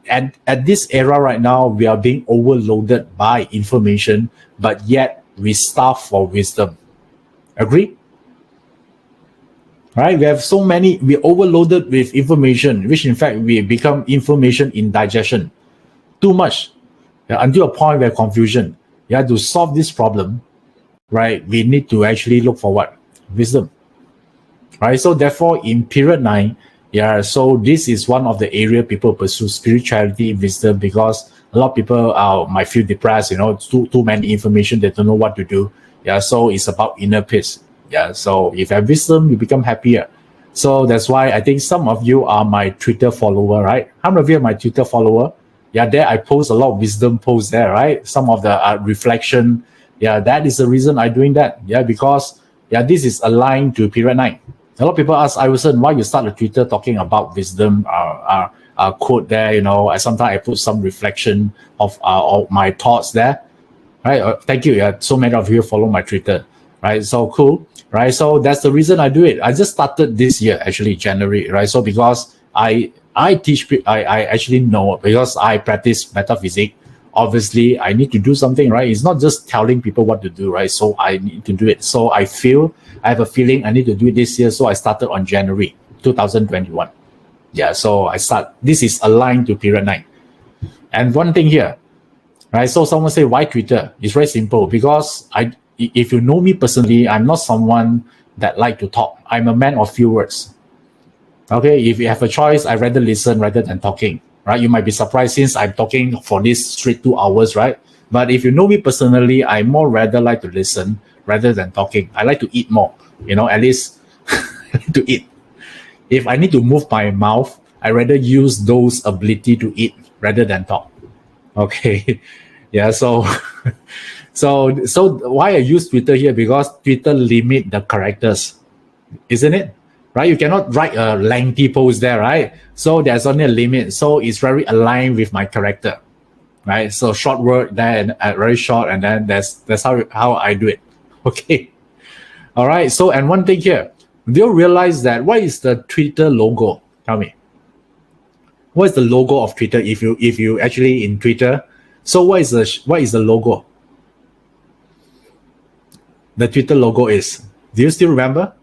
at this era right now, we are being overloaded by information, but yet we starve for wisdom. Agree? Right? We have so many, we're overloaded with information, which in fact we become information indigestion. Too much. Yeah, until a point where confusion. Yeah, to solve this problem, right, we need to actually look for what? Wisdom. Right? So therefore, in period 9, yeah, so this is one of the area people pursue spirituality, wisdom, because a lot of people might feel depressed, too many information, they don't know what to do. Yeah, so it's about inner peace. Yeah, so if you have wisdom, you become happier. So that's why I think some of you are my Twitter follower, right? How many of you are my Twitter follower? Yeah, there I post a lot of wisdom posts there, right? Some of the reflection. Yeah, that is the reason I'm doing that. Yeah, because this is aligned to period 9. A lot of people ask Iverson, why you start a Twitter talking about wisdom quote there, sometimes I put some reflection of my thoughts there, right? Thank you. Yeah, so many of you follow my Twitter, right? So cool, right? So that's the reason I do it. I just started this year, actually, January, right? So because I teach, I actually know, because I practice metaphysics, obviously I need to do something, right? It's not just telling people what to do, right? So I need to do it. So I have a feeling I need to do it this year. So I started on January 2021. Yeah, so this is aligned to period 9. And one thing here, right? So someone say, why Twitter? It's very simple, because if you know me personally, I'm not someone that like to talk. I'm a man of few words. Okay, if you have a choice, I'd rather listen rather than talking, right? You might be surprised since I'm talking for this straight 2 hours, right? But if you know me personally, I more rather like to listen rather than talking. I like to eat more, at least to eat. If I need to move my mouth, I rather use those ability to eat rather than talk. Okay, yeah. So, so why I use Twitter here? Because Twitter limit the characters, isn't it? Right? You cannot write a lengthy post there, right? So there's only a limit. So it's very aligned with my character, right? So short word there and very short, and then that's how I do it. Okay. All right. So, and one thing here, do you realize that what is the Twitter logo? Tell me. What is the logo of Twitter? If you actually in Twitter, so what is the logo? The Twitter logo is. Do you still remember?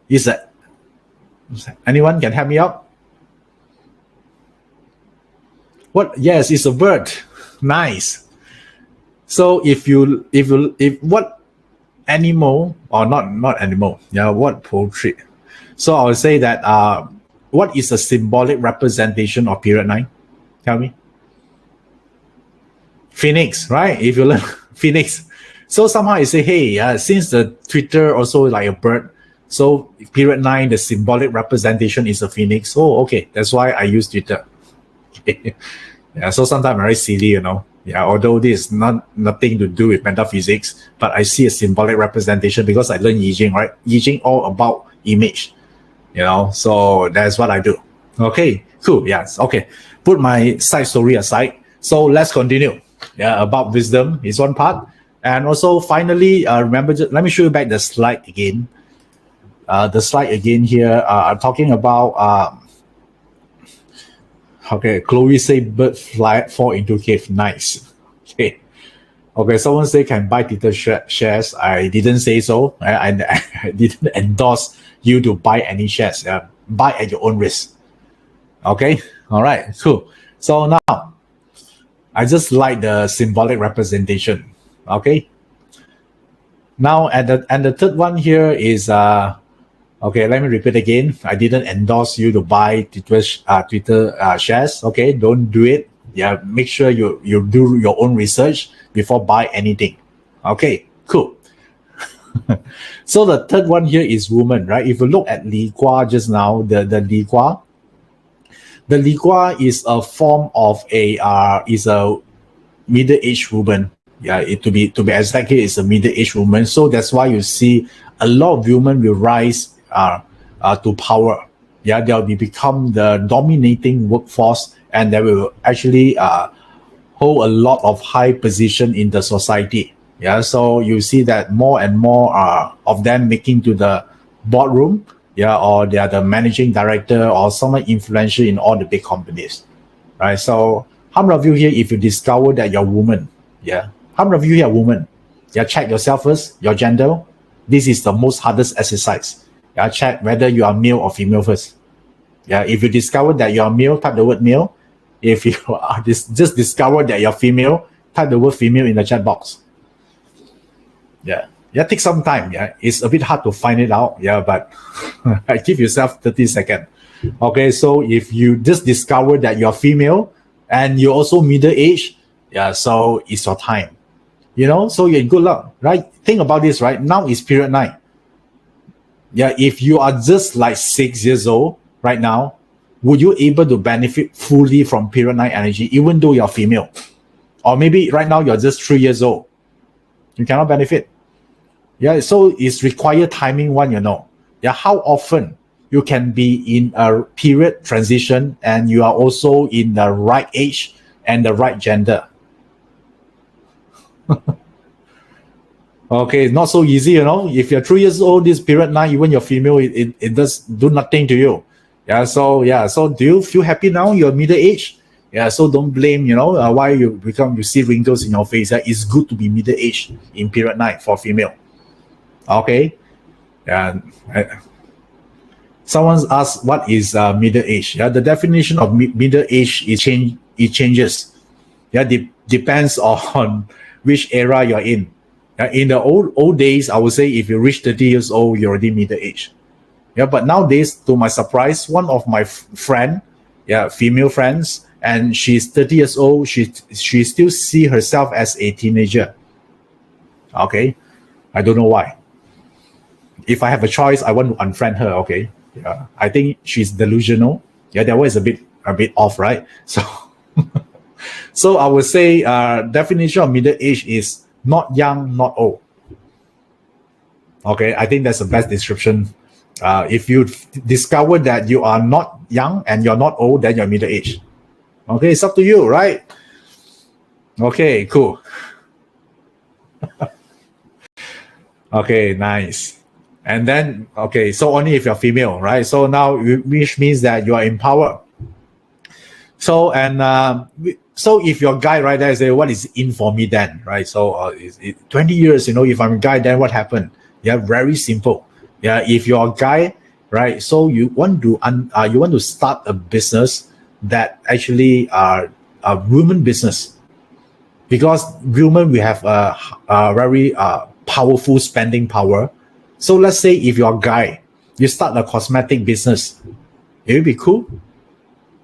Is that anyone can help me out? What? Yes, it's a bird. Nice. So if what animal, or not animal? Yeah, what poetry? So I would say that what is a symbolic representation of period 9? Tell me. Phoenix, right? If you learn Phoenix. So somehow I say, hey, since the Twitter also like a bird, so period 9, the symbolic representation is a phoenix. Oh, okay. That's why I use Twitter. Yeah, so sometimes very silly, Yeah, although this is nothing to do with metaphysics, but I see a symbolic representation because I learned I Ching, right? I Ching all about image, so that's what I do. Okay, cool. Yes, okay. Put my side story aside. So let's continue. Yeah, about wisdom is one part. And also finally, remember, let me show you back the slide again. The slide again here, I'm talking about, okay, Chloe say bird fall into cave. Nice. Okay. Okay, someone say can buy Twitter shares. I didn't say so. I didn't endorse you to buy any shares. Buy at your own risk. Okay. All right. Cool. So now, I just like the symbolic representation. Okay. Now, and the third one here is okay. Let me repeat again. I didn't endorse you to buy Twitter shares. Okay, don't do it. Yeah, make sure you do your own research before buy anything. Okay, cool. So the third one here is woman, right? If you look at Li Gua just now, the Li Gua, the Li Gua is a form of is a middle-aged woman. Yeah, to be exactly, it's a middle-aged woman. So that's why you see a lot of women will rise to power. Yeah, they'll become the dominating workforce, and they will actually hold a lot of high position in the society. Yeah, so you see that more and more of them making to the boardroom. Yeah, or they are the managing director or someone influential in all the big companies, right? So how many of you here, if you discover that you're a woman, yeah, how many of you here are women? Yeah, check yourself first, your gender. This is the most hardest exercise. Yeah, check whether you are male or female first. Yeah, if you discover that you're male, type the word male. If you are just discover that you're female, type the word female in the chat box. Yeah, take some time. Yeah, it's a bit hard to find it out. Yeah, but give yourself 30 seconds. Okay, so if you just discover that you're female and you're also middle age, yeah, so it's your time. You know, so you're in good luck, right? Think about this, right? Now is period 9. Yeah, if you are just like 6 years old right now, would you able to benefit fully from period 9 energy, even though you're female? Or maybe right now you're just 3 years old. You cannot benefit. Yeah, so it's required timing one, you know. Yeah, how often you can be in a period transition and you are also in the right age and the right gender. Okay, not so easy, you know. If you're 3 years old, this period 9, even you're female, it does do nothing to you. So do you feel happy now? You're middle age. Yeah, so don't blame, you know, why you see wrinkles in your face. It's good to be middle age in period 9 for female. Okay. Someone's asked what is middle age. Yeah, the definition of middle age it changes. Yeah, depends on which era you're in. In the old days, I would say if you reach 30 years old, you're already middle age. Yeah, but nowadays, to my surprise, one of my female friends, and she's 30 years old, she still see herself as a teenager. Okay, I don't know why. If I have a choice, I want to unfriend her. Okay, yeah, I think she's delusional. Yeah, that was a bit off, right? So, so I would say definition of middle age is not young, not old. Okay, I think that's the best description. If you discover that you are not young and you're not old, then you're middle age. Okay, it's up to you, right? Okay, cool. Okay, nice. And then, okay, so only if you're female, right? So now, which means that you are in power. So, so if you're a guy, right, there, say, what is in for me then, right? So, 20 years, you know, if I'm a guy, then what happened? Yeah, very simple. Yeah, if you're a guy, right, so you want to start a business that actually are a women business, because women, we have a very powerful spending power. So let's say if you're a guy, you start a cosmetic business, it would be cool,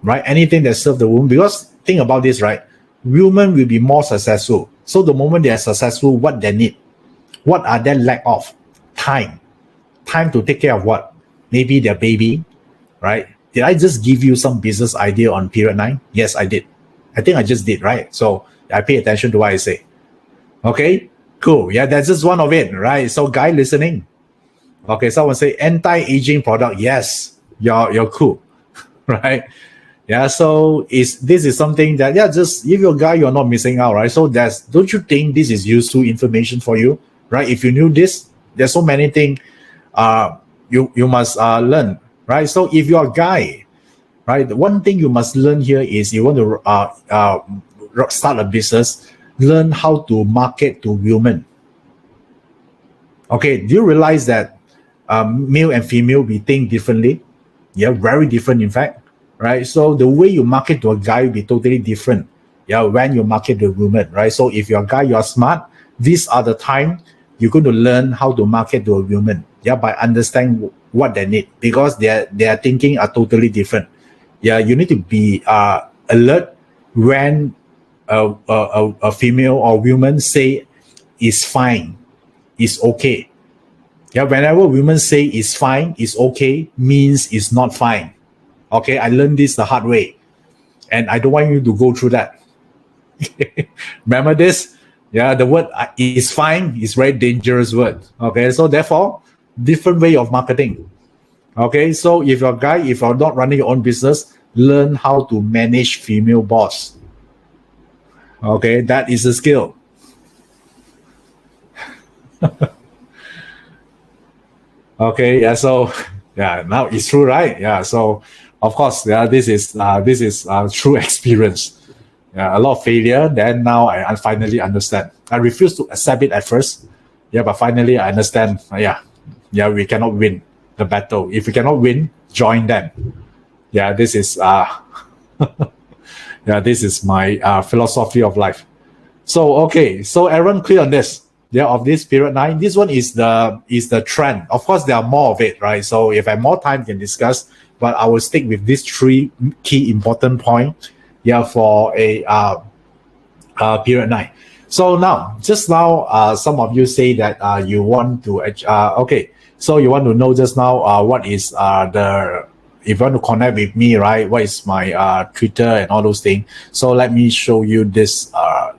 right? Anything that serves the woman, because think about this, right? Women will be more successful. So the moment they are successful, what they need, what are they lack of? Time to take care of what? Maybe their baby, right? Did I just give you some business idea on period 9? Yes, I did. I think I just did, right? So I pay attention to what I say. Okay, cool. Yeah, that's just one of it, right? So guy listening. Okay, someone say anti-aging product. Yes, you're cool, right? Yeah, so this is something that, yeah, just if you're a guy, you're not missing out, right? So don't you think this is useful information for you, right? If you knew this, there's so many things you must learn, right? So if you're a guy, right, the one thing you must learn here is you want to start a business, learn how to market to women. Okay, do you realize that male and female, we think differently? Yeah, very different, in fact, right? So the way you market to a guy will be totally different. Yeah, when you market to women, right? So if you're a guy, you're smart, these are the time you're going to learn how to market to a woman. Yeah, by understanding what they need, because their thinking are totally different. Yeah, you need to be alert when a female or woman say is fine, is okay. Yeah, whenever women say is fine, is okay, means it's not fine. Okay, I learned this the hard way, and I don't want you to go through that. Remember this? Yeah, the word is fine is very dangerous word. Okay, so therefore, different way of marketing. Okay, so if you're a guy, if you're not running your own business, learn how to manage female boss. Okay, that is a skill. Okay, yeah, so yeah, now it's true, right? Yeah, so of course, yeah, this is true experience. Yeah, a lot of failure. Then now I finally understand. I refused to accept it at first. Yeah, but finally I understand. Yeah, we cannot win the battle. If we cannot win, join them. Yeah, this is yeah, this is my philosophy of life. So okay, so Aaron, clear on this. Yeah, of this period 9. This one is the trend. Of course, there are more of it, right? So if I have more time, we can discuss. But I will stick with these 3 key important points. Yeah, for a period 9. So now, just now, some of you say that you want to okay. So you want to know just now what is if you want to connect with me, right? What is my Twitter and all those things? So let me show you this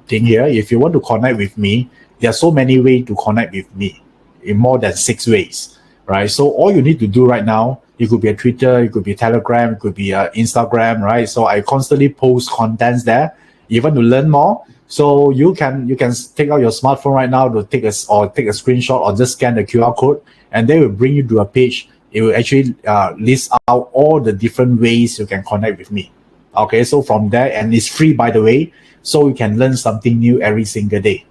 thing here. If you want to connect with me, there are so many ways to connect with me, in more than 6 ways, right? So all you need to do right now, it could be a Twitter, it could be Telegram, it could be Instagram, right? So I constantly post contents there. You want to learn more, so you can take out your smartphone right now to take a screenshot or just scan the QR code, and they will bring you to a page. It will actually list out all the different ways you can connect with me. Okay, so from there, and it's free, by the way, so you can learn something new every single day.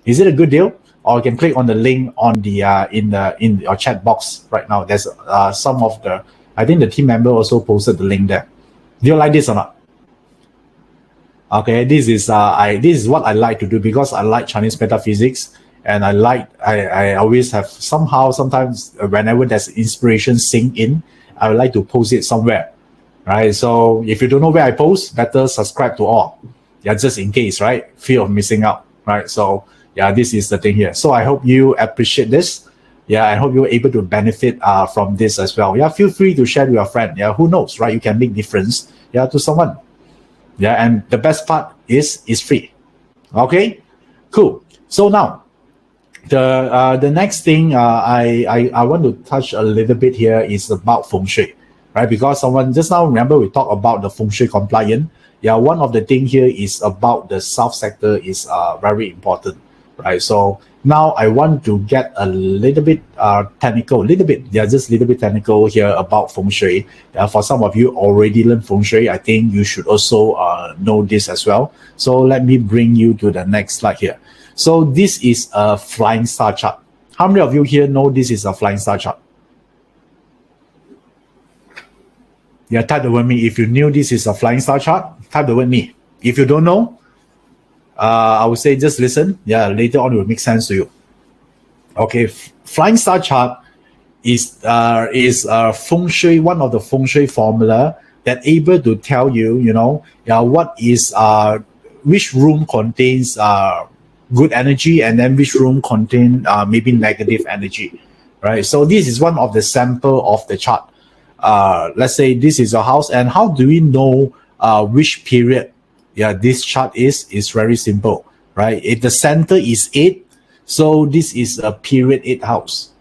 Is it a good deal? Or you can click on the link on the in your chat box right now. There's some of the, I think the team member also posted the link there. Do you like this or not? Okay, this is what I like to do, because I like Chinese metaphysics, and I always have sometimes whenever there's inspiration sink in, I would like to post it somewhere, right? So if you don't know where I post, better subscribe to all. Yeah, just in case, right? Fear of missing out, right? So yeah, this is the thing here. So I hope you appreciate this. Yeah, I hope you're able to benefit from this as well. Yeah, feel free to share with your friend. Yeah, who knows, right? You can make difference, yeah, to someone. Yeah, and the best part is it's free. Okay, cool. So now, the next thing I want to touch a little bit here is about feng shui, right? Because someone just now, remember we talked about the feng shui compliant. Yeah, one of the things here is about the south sector is very important, right? So now I want to get a little bit technical, just a little bit technical here about feng shui. For some of you already learned feng shui, I think you should also know this as well. So let me bring you to the next slide here. So this is a flying star chart. How many of you here know this is a flying star chart? Yeah, type the word me. If you knew this is a flying star chart, type the word me. If you don't know, I would say just listen. Yeah, later on it will make sense to you. Okay, flying star chart is feng shui, one of the feng shui formula that able to tell you, what is which room contains good energy, and then which room contain maybe negative energy, right? So this is one of the sample of the chart. Let's say this is a house, and how do we know which period this chart is very simple, right? If the center is 8, so this is a period 8 house.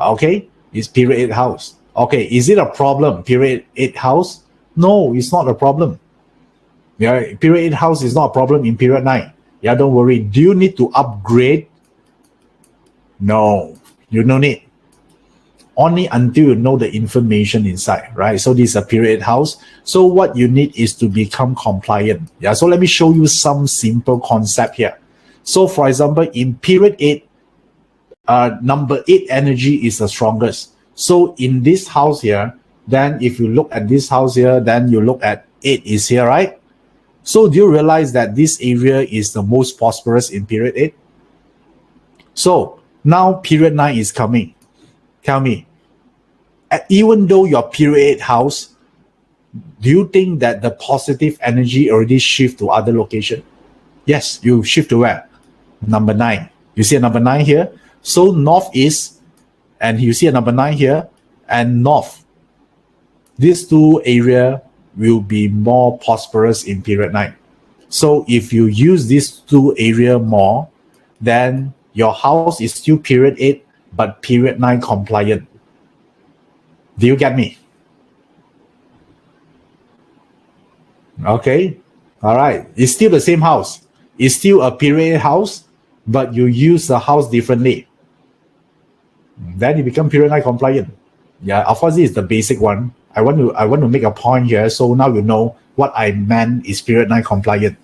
Okay, it's period 8 house. Okay, is it a problem, period 8 house? No, it's not a problem. Yeah, period 8 house is not a problem in period 9. Yeah, don't worry. Do you need to upgrade? No, you don't need. Only until you know the information inside, right? So this is a period house. So what you need is to become compliant. Yeah, so let me show you some simple concept here. So for example, in period 8, number 8 energy is the strongest. So in this house here, then if you look at this house here, then you look at 8 is here, right? So do you realize that this area is the most prosperous in period 8? So now period 9 is coming. Tell me, even though your period 8 house, do you think that the positive energy already shift to other location? Yes, you shift to where? Number 9. You see a number 9 here? So northeast, and you see a number 9 here, and north. These two area will be more prosperous in period 9. So if you use these two area more, then your house is still period 8, but period 9 compliant. Do you get me? Okay. All right. It's still the same house. It's still a period 8 house, but you use the house differently. Then it become period 9 compliant. Yeah, of course, this is the basic one. I want to make a point here, so now you know what I meant is period 9 compliant.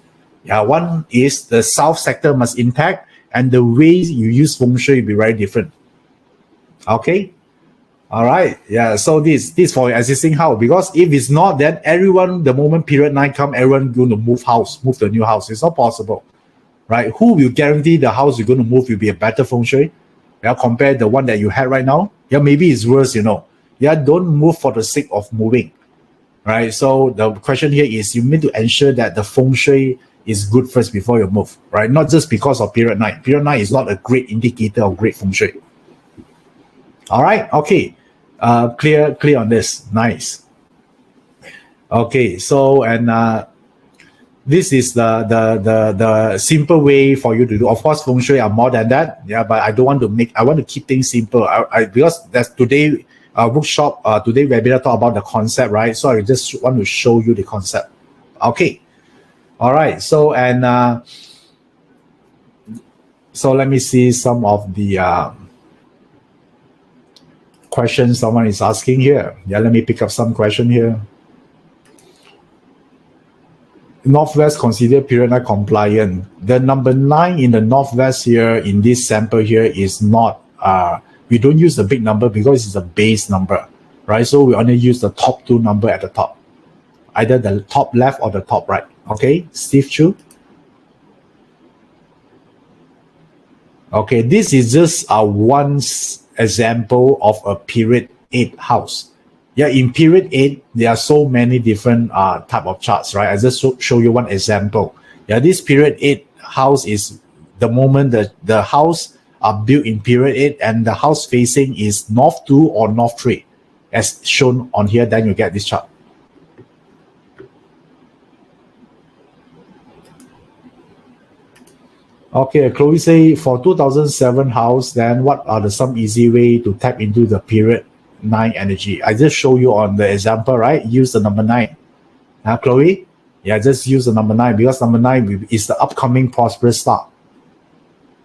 Yeah, one is the south sector must intact, and the way you use feng shui will be very different. Okay. All right. Yeah. So this for your existing house, because if it's not, then everyone, the moment period 9 come, everyone going to move to a new house. It's not possible, right? Who will guarantee the house you're going to move will be a better feng shui? Yeah, compare the one that you had right now. Yeah, maybe it's worse. Yeah, don't move for the sake of moving, right? So the question here is, you need to ensure that the feng shui is good first before you move, right? Not just because of period 9. Period 9 is not a great indicator of great feng shui. All right. Okay. Clear on this. Nice. Okay. So, and this is the simple way for you to do. Of course, feng shui are more than that. Yeah, but I want to keep things simple. Because that's today workshop, today webinar talk about the concept, right? So I just want to show you the concept. Okay. All right. So, and so let me see some of the questions someone is asking here. Yeah, let me pick up some question here. Northwest considered period 9 compliant. The number 9 in the Northwest here in this sample here is not, we don't use the big number because it's a base number, right? So we only use the top 2 number at the top, either the top left or the top right. Okay, Steve Chu. Okay, this is just one example of a period 8 house. Yeah, in period 8, there are so many different type of charts, right? I just show you one example. Yeah, this period 8 house is the moment that the house are built in period 8 and the house facing is north 2 or north 3, as shown on here, then you get this chart. Okay, Chloe say for 2007 house, then what are some easy way to tap into the period 9 energy? I just show you on the example, right? Use the number 9. Chloe? Yeah, just use the number 9 because number 9 is the upcoming prosperous star.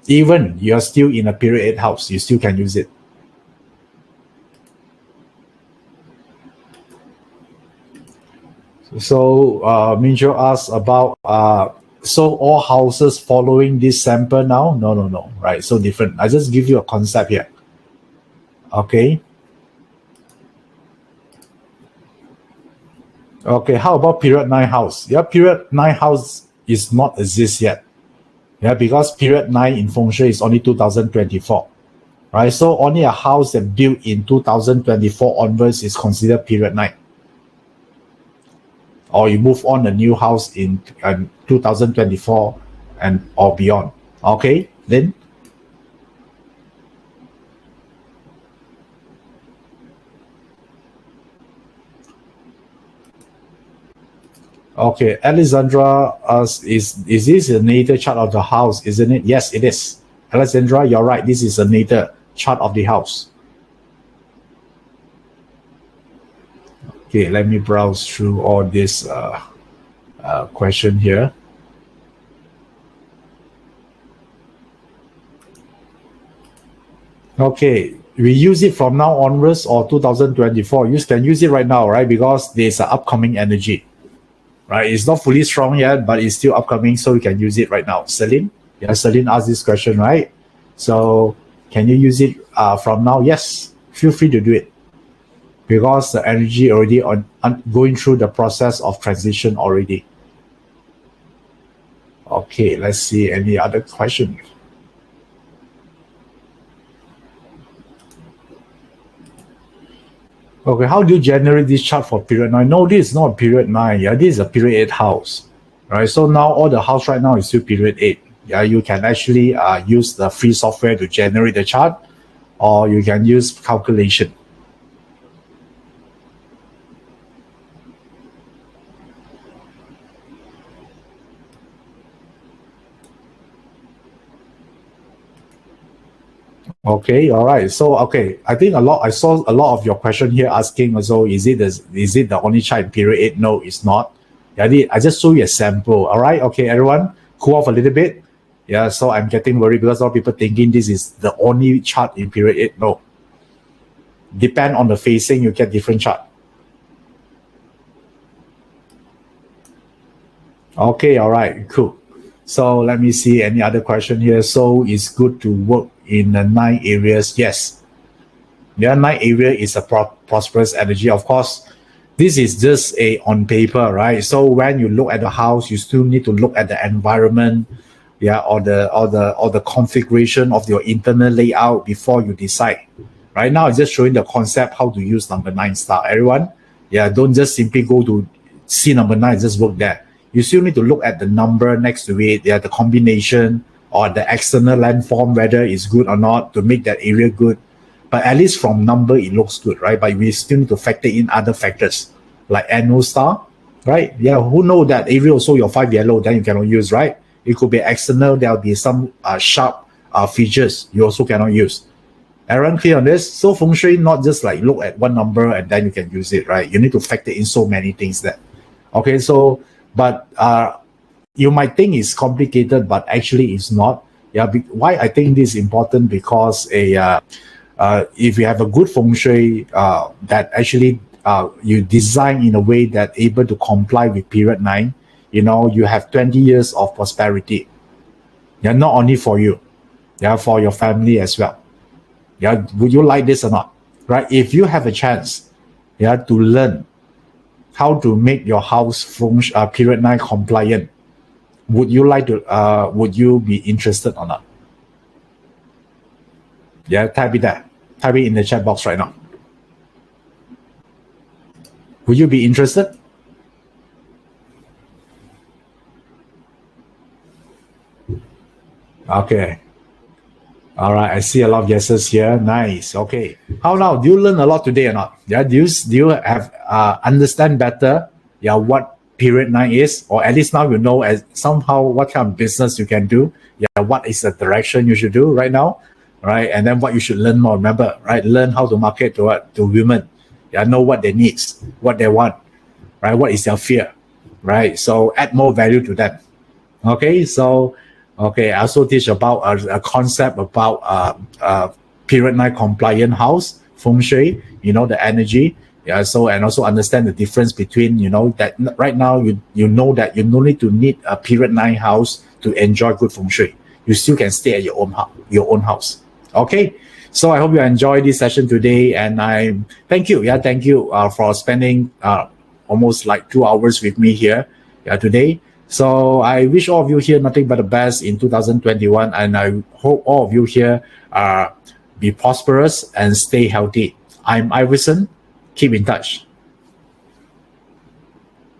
Even you're still in a period 8 house, you still can use it. So Minjo asked about so all houses following this sample now? No, right? So different. I just give you a concept here. Okay. Okay, how about period 9 house? Yeah, period 9 house is not exist yet. Yeah, because period 9 in feng shui is only 2024. Right? So only a house that built in 2024 onwards is considered period 9. Or you move on a new house in 2024 and or beyond. Okay, then. Okay, Alexandra asks, is this a natal chart of the house, isn't it? Yes, it is. Alexandra, you're right. This is a natal chart of the house. Okay, let me browse through all this question here. Okay, we use it from now onwards or 2024. You can use it right now, right? Because there's an upcoming energy, right? It's not fully strong yet, but it's still upcoming, so we can use it right now. Celine? Yeah, Celine asked this question, right? So can you use it from now? Yes, feel free to do it. Because the energy already on going through the process of transition already. Okay, let's see any other question. Okay, how do you generate this chart for period 9? No, this is not period 9. Yeah, this is a period 8 house. Right, so now all the house right now is still period 8. Yeah, you can actually use the free software to generate the chart, or you can use calculation. Okay, all right. So okay, I think I saw a lot of your question here asking also, is it the only chart in period 8? No, it's not. Yeah, I just show you a sample. All right, okay, everyone, cool off a little bit. Yeah, so I'm getting worried because a lot of people thinking this is the only chart in period 8. No. Depend on the facing, you get different chart. Okay, all right, cool. So let me see any other question here. So it's good to work in the 9 areas. Yes. The 9 area is a prosperous energy. Of course, this is just a on paper, right? So when you look at the house, you still need to look at the environment, yeah, or the configuration of your internal layout before you decide. Right now, it's just showing the concept how to use number 9 star. Everyone, yeah, don't just simply go to see number 9, just work there. You still need to look at the number next to it, yeah, the combination or the external landform, whether it's good or not to make that area good. But at least from number, it looks good, right? But we still need to factor in other factors like annual star, right? Yeah, who know that area also your 5 yellow, then you cannot use, right? It could be external, there'll be some sharp features you also cannot use. Aaron, clear on this? So feng shui, not just like look at one number and then you can use it, right? You need to factor in so many things there. Okay, so but you might think it's complicated, but actually it's not. Yeah, why I think this is important because if you have a good feng shui that actually you design in a way that able to comply with period 9, you know, you have 20 years of prosperity. Yeah, not only for you, yeah, for your family as well. Yeah, would you like this or not? Right? If you have a chance, yeah, to learn how to make your house period 9 compliant, would you like to would you be interested or not? Yeah, type it there. Type it in the chat box right now. Would you be interested? Okay. All right, I see a lot of yeses here. Nice. Okay. How now? Do you learn a lot today or not? Yeah. Do you have understand better? Yeah. What period 9 is, or at least now you know as somehow what kind of business you can do. Yeah. What is the direction you should do right now, right? And then what you should learn more. Remember, right? Learn how to market to women. Yeah. Know what they needs, what they want, right? What is their fear, right? So add more value to them. Okay. So. Okay, I also teach about a concept about period 9 compliant house, feng shui, you know, the energy. Yeah, so and also understand the difference between, you know, that right now you know that you no need to need a period 9 house to enjoy good feng shui. You still can stay at your own house. Okay, so I hope you enjoyed this session today, and I thank you. Yeah, thank you for spending almost like 2 hours with me here today. So I wish all of you here nothing but the best in 2021, and I hope all of you here be prosperous and stay healthy. I'm Iverson. Keep in touch.